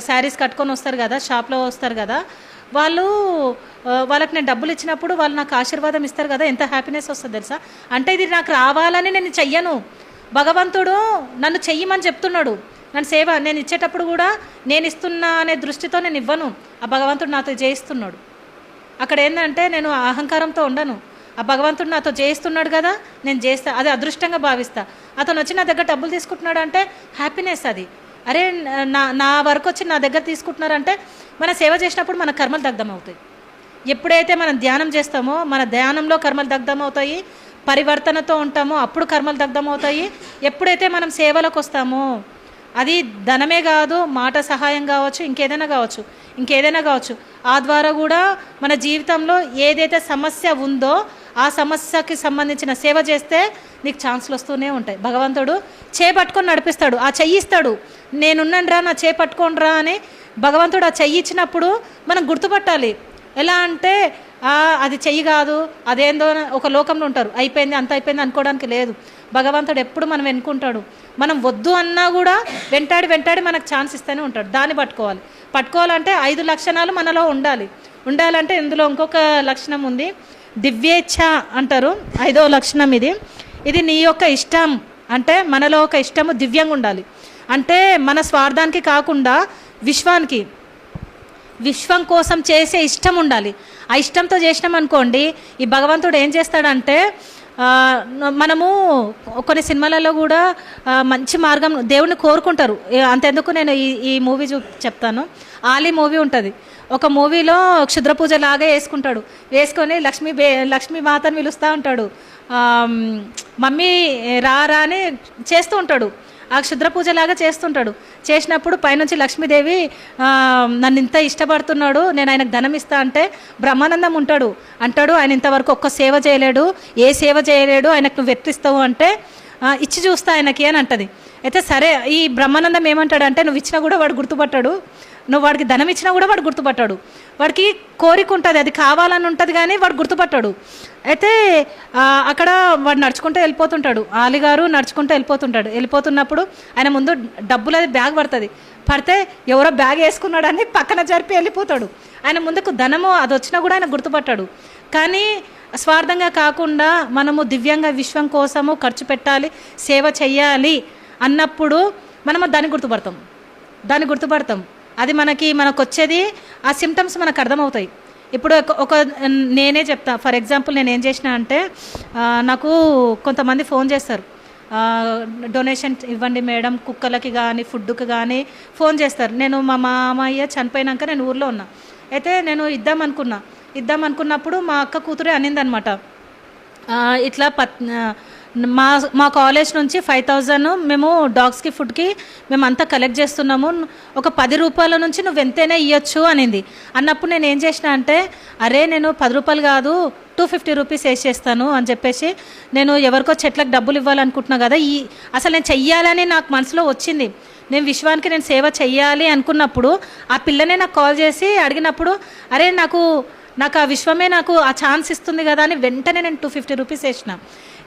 శారీస్ కట్టుకొని వస్తారు కదా, షాప్లో వస్తారు కదా. వాళ్ళకి నేను డబ్బులు ఇచ్చినప్పుడు వాళ్ళు నాకు ఆశీర్వాదం ఇస్తారు కదా, ఎంత హ్యాపీనెస్ వస్తుంది తెలుసా. అంటే ఇది నాకు రావాలని నేను చెయ్యను, భగవంతుడు నన్ను చెయ్యమని చెప్తున్నాడు. నేను ఇచ్చేటప్పుడు కూడా నేను ఇస్తున్నా అనే దృష్టితో నేను ఇవ్వను, ఆ భగవంతుడు నాతో చేయిస్తున్నాడు. అక్కడ ఏంటంటే నేను అహంకారంతో ఉండను, ఆ భగవంతుడు నాతో చేయిస్తున్నాడు కదా, నేను చేస్తా, అది అదృష్టంగా భావిస్తా. అతను వచ్చి నా దగ్గర డబ్బులు తీసుకుంటున్నాడు అంటే హ్యాపీనెస్ అది. అరే నా వరకు వచ్చి నా దగ్గర తీసుకుంటున్నారంటే మన సేవ చేసినప్పుడు మన కర్మలు దగ్ధం అవుతాయి. ఎప్పుడైతే మనం ధ్యానం చేస్తామో మన ధ్యానంలో కర్మలు దగ్ధం అవుతాయి, పరివర్తనతో ఉంటామో అప్పుడు కర్మలు దగ్ధం అవుతాయి. ఎప్పుడైతే మనం సేవలకు వస్తామో, అది ధనమే కాదు, మాట సహాయం కావచ్చు, ఇంకేదైనా కావచ్చు, ఆ ద్వారా కూడా మన జీవితంలో ఏదైతే సమస్య ఉందో ఆ సమస్యకి సంబంధించిన సేవ చేస్తే నీకు ఛాన్సులు వస్తూనే ఉంటాయి. భగవంతుడు చేపట్టుకొని నడిపిస్తాడు, ఆ చెయ్యిస్తాడు. నేనున్నాను రా, నా చేపట్టుకోండిరా అని భగవంతుడు ఆ చెయ్యి ఇచ్చినప్పుడు మనం గుర్తుపట్టాలి. ఎలా అంటే అది చెయ్యి కాదు, అదేందో ఒక లోకంలో ఉంటారు, అయిపోయింది అంత అయిపోయింది అనుకోవడానికి లేదు. భగవంతుడు ఎప్పుడు మనం వెనుకుంటాడు. మనం వద్దు అన్నా కూడా వెంటాడి మనకు ఛాన్స్ ఇస్తూనే ఉంటాడు. దాన్ని పట్టుకోవాలంటే 5 లక్షణాలు మనలో ఉండాలంటే ఇందులో ఇంకొక లక్షణం ఉంది, దివ్యేచ్ఛ అంటారు. 5వ లక్షణం ఇది నీ యొక్క ఇష్టం. అంటే మనలో ఒక ఇష్టము దివ్యంగా ఉండాలి. అంటే మన స్వార్థానికి కాకుండా విశ్వం కోసం చేసే ఇష్టం ఉండాలి. ఆ ఇష్టంతో చేసినాం అనుకోండి, ఈ భగవంతుడు ఏం చేస్తాడంటే, మనము కొన్ని సినిమాలలో కూడా మంచి మార్గం దేవుడిని కోరుకుంటారు. అంతెందుకు నేను ఈ మూవీ చెప్తాను. ఆలీ మూవీ ఉంటుంది. ఒక మూవీలో క్షుద్ర పూజ లాగా వేసుకొని లక్ష్మీ మాతని పిలుస్తూ ఉంటాడు. మమ్మీ రా అని చేస్తూ ఉంటాడు. ఆ క్షుద్ర పూజలాగా చేసినప్పుడు పైనుంచి లక్ష్మీదేవి నన్ను ఇంత ఇష్టపడుతున్నాడు, నేను ఆయనకు ధనం ఇస్తా అంటే బ్రహ్మానందం అంటాడు ఆయన ఇంతవరకు ఒక్క సేవ చేయలేడు, ఏ సేవ చేయలేడు, ఆయనకు నువ్వు ఎట్లిస్తావు అంటే ఇచ్చి చూస్తా ఆయనకి అని అంటది. అయితే సరే, ఈ బ్రహ్మానందం ఏమంటాడంటే నువ్వు ఇచ్చినా కూడా వాడు గుర్తుపట్టాడు, నువ్వు వాడికి ధనం ఇచ్చినా కూడా వాడు గుర్తుపట్టాడు, వాడికి కోరిక ఉంటుంది, అది కావాలని ఉంటుంది కానీ వాడు గుర్తుపట్టాడు. అయితే అక్కడ వాడు నడుచుకుంటూ వెళ్ళిపోతుంటాడు, ఆలిగారు నడుచుకుంటూ వెళ్ళిపోతున్నప్పుడు ఆయన ముందు డబ్బులది బ్యాగ్ పడితే ఎవరో బ్యాగ్ వేసుకున్నాడని పక్కన జరిపి వెళ్ళిపోతాడు. ఆయన ముందుకు ధనము అది వచ్చినా కూడా ఆయన గుర్తుపట్టాడు. కానీ స్వార్థంగా కాకుండా మనము దివ్యంగా విశ్వం కోసము ఖర్చు పెట్టాలి, సేవ చెయ్యాలి అన్నప్పుడు మనం దాన్ని గుర్తుపడతాం. అది మనకు వచ్చేది ఆ సిమ్టమ్స్ మనకు అర్థమవుతాయి. ఇప్పుడు ఒక నేనే చెప్తా. ఫర్ ఎగ్జాంపుల్ నేను ఏం చేసిన అంటే, నాకు కొంతమంది ఫోన్ చేస్తారు, డొనేషన్ ఇవ్వండి మేడం, కుక్కలకి కానీ ఫుడ్కి కానీ ఫోన్ చేస్తారు. నేను మా మామయ్య చనిపోయినాక నేను ఊర్లో ఉన్నా. అయితే నేను ఇద్దాం అనుకున్నప్పుడు మా అక్క కూతురే అనిందనమాట, ఇట్లా మా కాలేజ్ నుంచి 5,000 మేము డాగ్స్కి ఫుడ్కి మేము అంతా కలెక్ట్ చేస్తున్నాము, ఒక 10 రూపాయల నుంచి నువ్వు ఎంతైనా ఇవ్వచ్చు అనింది. అన్నప్పుడు నేను ఏం చేసిన అంటే, అరే నేను 10 రూపాయలు కాదు 250 రూపీస్ వేసేస్తాను అని చెప్పేసి, నేను ఎవరికో చెట్లకు డబ్బులు ఇవ్వాలనుకుంటున్నా కదా, అసలు నేను చెయ్యాలని నాకు మనసులో వచ్చింది. నేను విశ్వానికి నేను సేవ చెయ్యాలి అనుకున్నప్పుడు ఆ పిల్లనే నాకు కాల్ చేసి అడిగినప్పుడు, అరే నాకు ఆ విశ్వమే నాకు ఆ ఛాన్స్ ఇస్తుంది కదా అని వెంటనే నేను 250 రూపీస్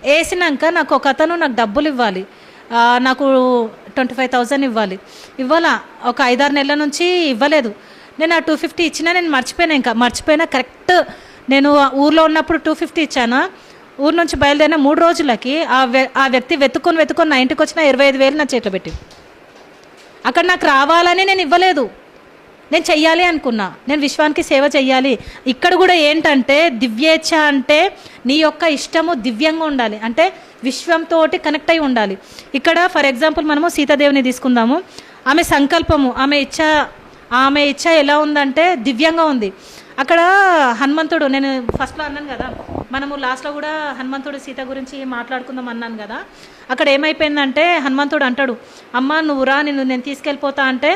వేసినాక నాకు ఒక అతను నాకు డబ్బులు ఇవ్వాలి, నాకు 25,000 ఇవ్వాలా. ఒక 5-6 నెలల నుంచి ఇవ్వలేదు. నేను ఆ 250 ఇచ్చినా, నేను మర్చిపోయినా. కరెక్ట్ నేను ఊర్లో ఉన్నప్పుడు 250 ఇచ్చాను. ఊరు నుంచి బయలుదేరిన 3 రోజులకి ఆ వ్యక్తి వెతుక్కొని నా ఇంటికి వచ్చిన 25,000 నా చేతిలో పెట్టి, అక్కడ నాకు రావాలని నేను ఇవ్వలేదు, నేను చెయ్యాలి అనుకున్నా, నేను విశ్వానికి సేవ చెయ్యాలి. ఇక్కడ కూడా ఏంటంటే దివ్యేచ్ఛ అంటే నీ యొక్క ఇష్టము దివ్యంగా ఉండాలి, అంటే విశ్వంతో కనెక్ట్ అయి ఉండాలి. ఇక్కడ ఫర్ ఎగ్జాంపుల్ మనము సీతాదేవిని తీసుకుందాము. ఆమె సంకల్పము, ఆమె ఇచ్ఛ ఎలా ఉందంటే దివ్యంగా ఉంది. అక్కడ హనుమంతుడు, నేను ఫస్ట్లో అన్నాను కదా, మనము లాస్ట్లో కూడా హనుమంతుడు సీత గురించి మాట్లాడుకుందాం అన్నాను కదా. అక్కడ ఏమైపోయిందంటే హనుమంతుడు అంటాడు, అమ్మ నువ్వు రా, నేను తీసుకెళ్ళిపోతా అంటే,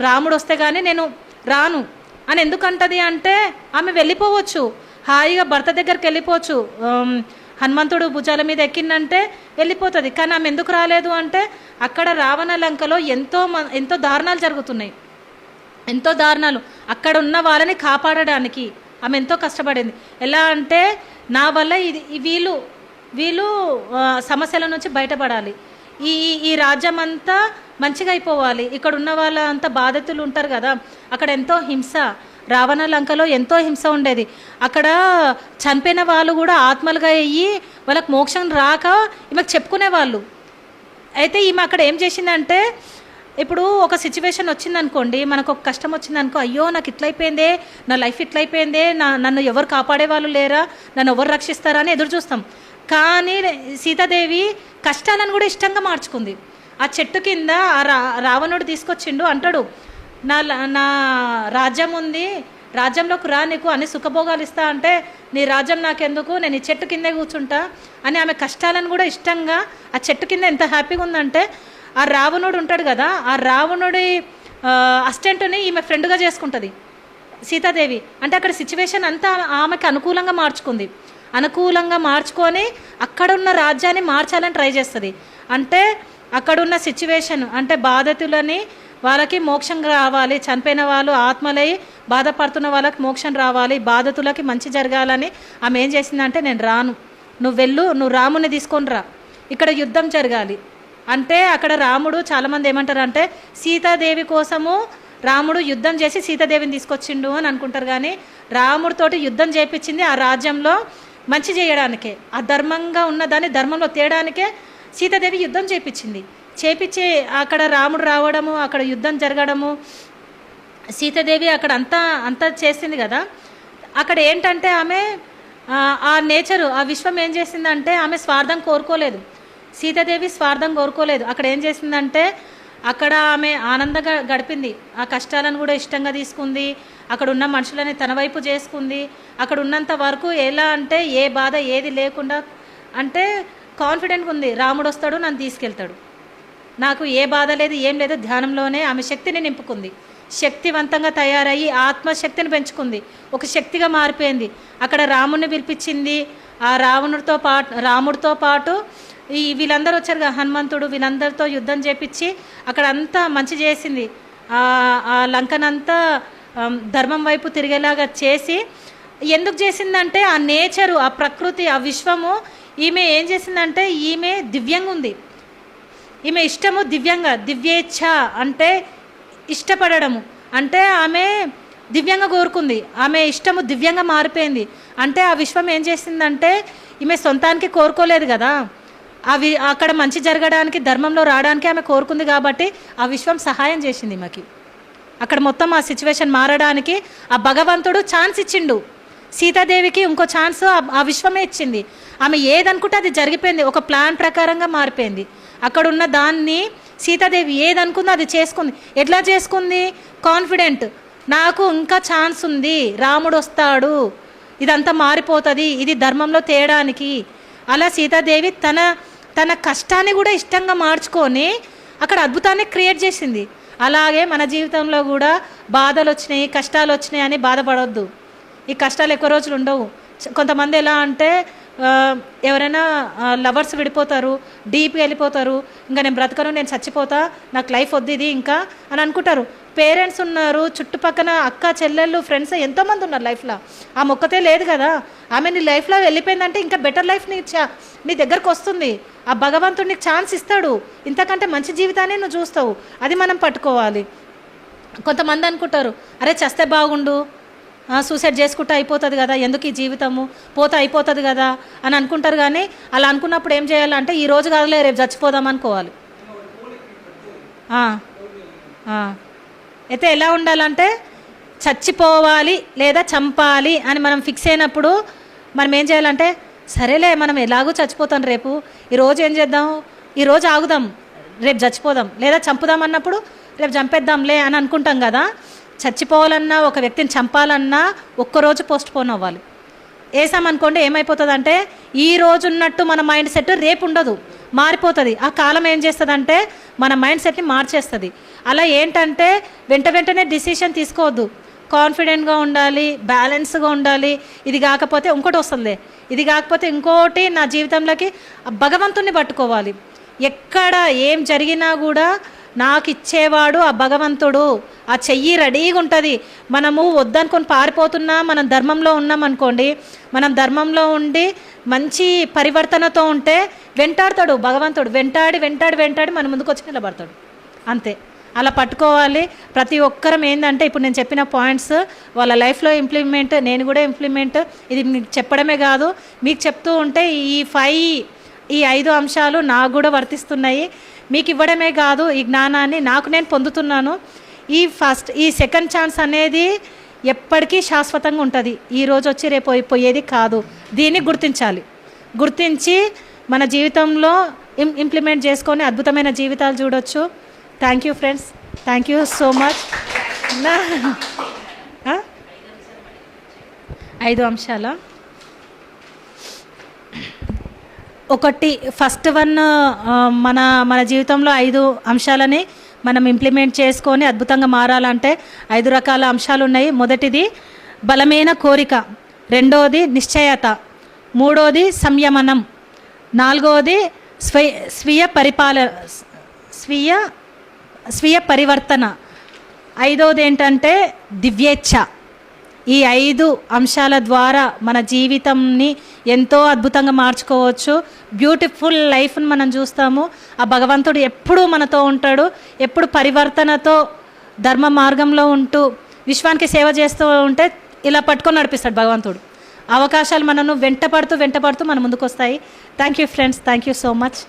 రాముడు వస్తే కానీ నేను రాను అని ఎందుకంటది అంటే, ఆమె వెళ్ళిపోవచ్చు, హాయిగా భర్త దగ్గరికి వెళ్ళిపోవచ్చు, హనుమంతుడు భుజాల మీద ఎక్కిందంటే వెళ్ళిపోతుంది. కానీ ఆమె ఎందుకు రాలేదు అంటే, అక్కడ రావణ లంకలో ఎంతో దారుణాలు జరుగుతున్నాయి, ఎంతో దారుణాలు. అక్కడ ఉన్న వాళ్ళని కాపాడడానికి ఆమె ఎంతో కష్టపడింది. ఎలా అంటే, నా వల్ల వీళ్ళు సమస్యల నుంచి బయటపడాలి, ఈ రాజ్యం అంతా మంచిగా అయిపోవాలి, ఇక్కడ ఉన్న వాళ్ళంతా బాధితులు ఉంటారు కదా, అక్కడ ఎంతో హింస, రావణ లంకలో ఎంతో హింస ఉండేది. అక్కడ చనిపోయిన వాళ్ళు కూడా ఆత్మలుగా అయ్యి వాళ్ళకి మోక్షం రాక ఈమెకు చెప్పుకునేవాళ్ళు. అయితే ఈమె అక్కడ ఏం చేసిందంటే, ఇప్పుడు ఒక సిచ్యువేషన్ వచ్చిందనుకోండి, మనకు ఒక కష్టం వచ్చిందనుకో, అయ్యో నాకు ఇట్లయిపోయిందే, నా లైఫ్ ఇట్లయిపోయిందే, నన్ను ఎవరు కాపాడే వాళ్ళు లేరా, నన్ను ఎవరు రక్షిస్తారా అని ఎదురు చూస్తాం. కానీ సీతాదేవి కష్టాలను కూడా ఇష్టంగా మార్చుకుంది. ఆ చెట్టు కింద రావణుడు తీసుకొచ్చిండు, అంటాడు, నా రాజ్యం ఉంది, రాజ్యంలోకి రా, నీకు అన్ని సుఖభోగాలు ఇస్తా అంటే, నీ రాజ్యం నాకెందుకు, నేను ఈ చెట్టు కిందే కూర్చుంటా అని ఆమె కష్టాలను కూడా ఇష్టంగా ఆ చెట్టు కింద ఎంత హ్యాపీగా ఉందంటే, ఆ రావణుడు ఉంటాడు కదా, ఆ రావణుడి అసిస్టెంట్ని ఈమె ఫ్రెండ్గా చేసుకుంటుంది సీతాదేవి. అంటే అక్కడ సిచ్యువేషన్ అంతా ఆమెకి అనుకూలంగా మార్చుకొని అక్కడున్న రాజ్యాన్ని మార్చాలని ట్రై చేస్తుంది. అంటే అక్కడున్న సిచ్యువేషన్ అంటే బాధితులని వాళ్ళకి మోక్షం రావాలి, చనిపోయిన వాళ్ళు ఆత్మలై బాధపడుతున్న వాళ్ళకి మోక్షం రావాలి, బాధితులకి మంచి జరగాలని ఆమె ఏం చేసిందంటే, నేను రాను, నువ్వు వెళ్ళు, నువ్వు రాముని తీసుకొని రా, ఇక్కడ యుద్ధం జరగాలి అంటే. అక్కడ రాముడు చాలామంది ఏమంటారు అంటే, సీతాదేవి కోసము రాముడు యుద్ధం చేసి సీతాదేవిని తీసుకొచ్చిండు అని అనుకుంటారు. కానీ రాముడితోటి యుద్ధం చేయించింది ఆ రాజ్యంలో మంచి చేయడానికే, ఆ ధర్మంగా ఉన్న దాన్ని ధర్మంలో తేయడానికే సీతాదేవి యుద్ధం చేపించి అక్కడ రాముడు రావడము, అక్కడ యుద్ధం జరగడము, సీతాదేవి అక్కడ అంతా చేసింది కదా. అక్కడ ఏంటంటే ఆమె ఆ నేచరు, ఆ విశ్వం ఏం చేసిందంటే, ఆమె స్వార్థం కోరుకోలేదు, సీతాదేవి స్వార్థం కోరుకోలేదు. అక్కడ ఏం చేసిందంటే, అక్కడ ఆమె ఆనందంగా గడిపింది, ఆ కష్టాలను కూడా ఇష్టంగా తీసుకుంది, అక్కడ ఉన్న మనుషులని తన వైపు చేసుకుంది. అక్కడ ఉన్నంత వరకు ఎలా అంటే ఏ బాధ ఏది లేకుండా, అంటే కాన్ఫిడెంట్గా ఉంది, రాముడు వస్తాడు నన్ను తీసుకెళ్తాడు, నాకు ఏ బాధ లేదు ఏం లేదు. ధ్యానంలోనే ఆమె శక్తిని నింపుకుంది, శక్తివంతంగా తయారయ్యి ఆత్మశక్తిని పెంచుకుంది, ఒక శక్తిగా మారిపోయింది. అక్కడ రాముడిని పిలిపించింది, ఆ రాముడితో పాటు వీళ్ళందరూ వచ్చారు కదా, హనుమంతుడు, వీళ్ళందరితో యుద్ధం చేపించి అక్కడ అంతా మంచి చేసింది. ఆ లంకనంతా ధర్మం వైపు తిరిగేలాగా చేసి, ఎందుకు చేసిందంటే ఆ నేచరు, ఆ ప్రకృతి, ఆ విశ్వము, ఈమె ఏం చేసిందంటే, ఈమె దివ్యంగా ఉంది, ఈమె ఇష్టము దివ్యేచ్ఛ అంటే ఇష్టపడము, అంటే ఆమె దివ్యంగా కోరుకుంది, ఆమె ఇష్టము దివ్యంగా మారిపోయింది. అంటే ఆ విశ్వం ఏం చేసిందంటే, ఈమె సొంతానికి కోరుకోలేదు కదా, అవి అక్కడ మంచి జరగడానికి, ధర్మంలో రావడానికి ఆమె కోరుకుంది కాబట్టి ఆ విశ్వం సహాయం చేసింది మాకు. అక్కడ మొత్తం ఆ సిచ్యువేషన్ మారడానికి ఆ భగవంతుడు ఛాన్స్ ఇచ్చిండు. సీతాదేవికి ఇంకో ఛాన్స్ ఆ విశ్వమే ఇచ్చింది. ఆమె ఏదనుకుంటే అది జరిగిపోయింది, ఒక ప్లాన్ ప్రకారంగా మారిపోయింది. అక్కడ ఉన్న దాన్ని సీతాదేవి ఏదనుకుందో అది చేసుకుంది. ఎట్లా చేసుకుంది? కాన్ఫిడెంట్, నాకు ఇంకా ఛాన్స్ ఉంది, రాముడు వస్తాడు, ఇదంతా మారిపోతుంది, ఇది ధర్మంలో తేయడానికి. అలా సీతాదేవి తన కష్టాన్ని కూడా ఇష్టంగా మార్చుకొని అక్కడ అద్భుతాన్ని క్రియేట్ చేసింది. అలాగే మన జీవితంలో కూడా బాధలు వచ్చినాయి, కష్టాలు వచ్చినాయి అని బాధపడవద్దు. ఈ కష్టాలు ఎక్కువ రోజులు ఉండవు. కొంతమంది ఎలా అంటే ఎవరైనా లవర్స్ విడిపోతారు, డీప్గా వెళ్ళిపోతారు, ఇంకా నేను బ్రతకను, నేను చచ్చిపోతా, నాకు లైఫ్ వద్దు ఇది ఇంకా అని అనుకుంటారు. పేరెంట్స్ ఉన్నారు, చుట్టుపక్కల అక్క చెల్లెళ్ళు ఫ్రెండ్స్ ఎంతోమంది ఉన్నారు లైఫ్లో. ఆ మొక్కతే లేదు కదా, ఆమె నీ లైఫ్లో వెళ్ళిపోయిందంటే ఇంకా బెటర్ లైఫ్ నీ దగ్గరకు వస్తుంది. ఆ భగవంతుడు నీకు ఛాన్స్ ఇస్తాడు, ఇంతకంటే మంచి జీవితాన్ని నువ్వు చూస్తావు. అది మనం పట్టుకోవాలి. కొంతమంది అనుకుంటారు, అరే చస్తే బాగుండు, సూసైడ్ చేసుకుంటే అయిపోతుంది కదా, ఎందుకు ఈ జీవితము, పోతే అయిపోతుంది కదా అని అనుకుంటారు. కానీ అలా అనుకున్నప్పుడు ఏం చేయాలంటే ఈ రోజు కాదులే రేపు చచ్చిపోదాం అనుకోవాలి. అయితే ఎలా ఉండాలంటే చచ్చిపోవాలి లేదా చంపాలి అని మనం ఫిక్స్ అయినప్పుడు మనం ఏం చేయాలంటే సరేలే మనం ఎలాగూ చచ్చిపోతాం, రేపు ఈరోజు ఏం చేద్దాం, ఈరోజు ఆగుదాం, రేపు చచ్చిపోదాం, లేదా చంపుదాం అన్నప్పుడు రేపు చంపేద్దాంలే అని అనుకుంటాం కదా. చచ్చిపోవాలన్నా, ఒక వ్యక్తిని చంపాలన్నా ఒక్కరోజు పోస్ట్ పోన్ అవ్వాలి. వేసామనుకోండి ఏమైపోతుందంటే ఈ రోజు ఉన్నట్టు మన మైండ్ సెట్ రేపు ఉండదు, మారిపోతుంది. ఆ కాలం ఏం చేస్తుందంటే మన మైండ్ సెట్ని మార్చేస్తుంది. అలా ఏంటంటే వెంటనే డిసిషన్ తీసుకోవద్దు, కాన్ఫిడెంట్గా ఉండాలి, బ్యాలెన్స్గా ఉండాలి. ఇది కాకపోతే ఇంకోటి వస్తుంది, ఇది కాకపోతే ఇంకోటి నా జీవితంలోకి భగవంతుని పట్టుకోవాలి. ఎక్కడ ఏం జరిగినా కూడా నాకు ఇచ్చేవాడు ఆ భగవంతుడు, ఆ చెయ్యి రెడీగా ఉంటుంది. మనము వద్దనుకొని పారిపోతున్నా మనం ధర్మంలో ఉన్నాం అనుకోండి, మనం ధర్మంలో ఉండి మంచి పరివర్తనతో ఉంటే వెంటాడతాడు భగవంతుడు, వెంటాడి మన ముందుకు వచ్చి నిలబడతాడు. అంతే, అలా పట్టుకోవాలి. ప్రతి ఒక్కరం ఏంటంటే ఇప్పుడు నేను చెప్పిన పాయింట్స్ వాళ్ళ లైఫ్లో ఇంప్లిమెంట్, నేను కూడా ఇంప్లిమెంట్, ఇది మీకు చెప్పడమే కాదు మీకు చెప్తూ ఉంటే ఈ 5 అంశాలు నాకు కూడా వర్తిస్తున్నాయి. మీకు ఇవ్వడమే కాదు, ఈ జ్ఞానాన్ని నాకు నేను పొందుతున్నాను. ఈ సెకండ్ ఛాన్స్ అనేది ఎప్పటికీ శాశ్వతంగా ఉంటుంది, ఈరోజు వచ్చి రేపు పోయేది కాదు. దీన్ని గుర్తించి మన జీవితంలో ఇంప్లిమెంట్ చేసుకొని అద్భుతమైన జీవితాలు చూడొచ్చు. Thank you friends, thank you so much. 5 అంశాల ఒకటి, ఫస్ట్ వన్, మన జీవితంలో 5 అంశాలని మనం ఇంప్లిమెంట్ చేసుకొని అద్భుతంగా మారాలంటే 5 రకాల అంశాలు ఉన్నాయి. మొదటిది బలమైన కోరిక, రెండోది నిశ్చయత, మూడోది సంయమనం, నాలుగోది స్వీయ పరివర్తన, ఐదోది ఏంటంటే దివ్యేచ్ఛ. ఈ 5 అంశాల ద్వారా మన జీవితంని ఎంతో అద్భుతంగా మార్చుకోవచ్చు. బ్యూటిఫుల్ లైఫ్ని మనం చూస్తాము. ఆ భగవంతుడు ఎప్పుడూ మనతో ఉంటాడు, ఎప్పుడు పరివర్తనతో ధర్మ మార్గంలో ఉంటూ విశ్వానికి సేవ చేస్తూ ఉంటే ఇలా పట్టుకొని నడిపిస్తాడు భగవంతుడు. అవకాశాలు మనను వెంటపడుతూ మన ముందుకు వస్తాయి. Thank you friends, thank you so much.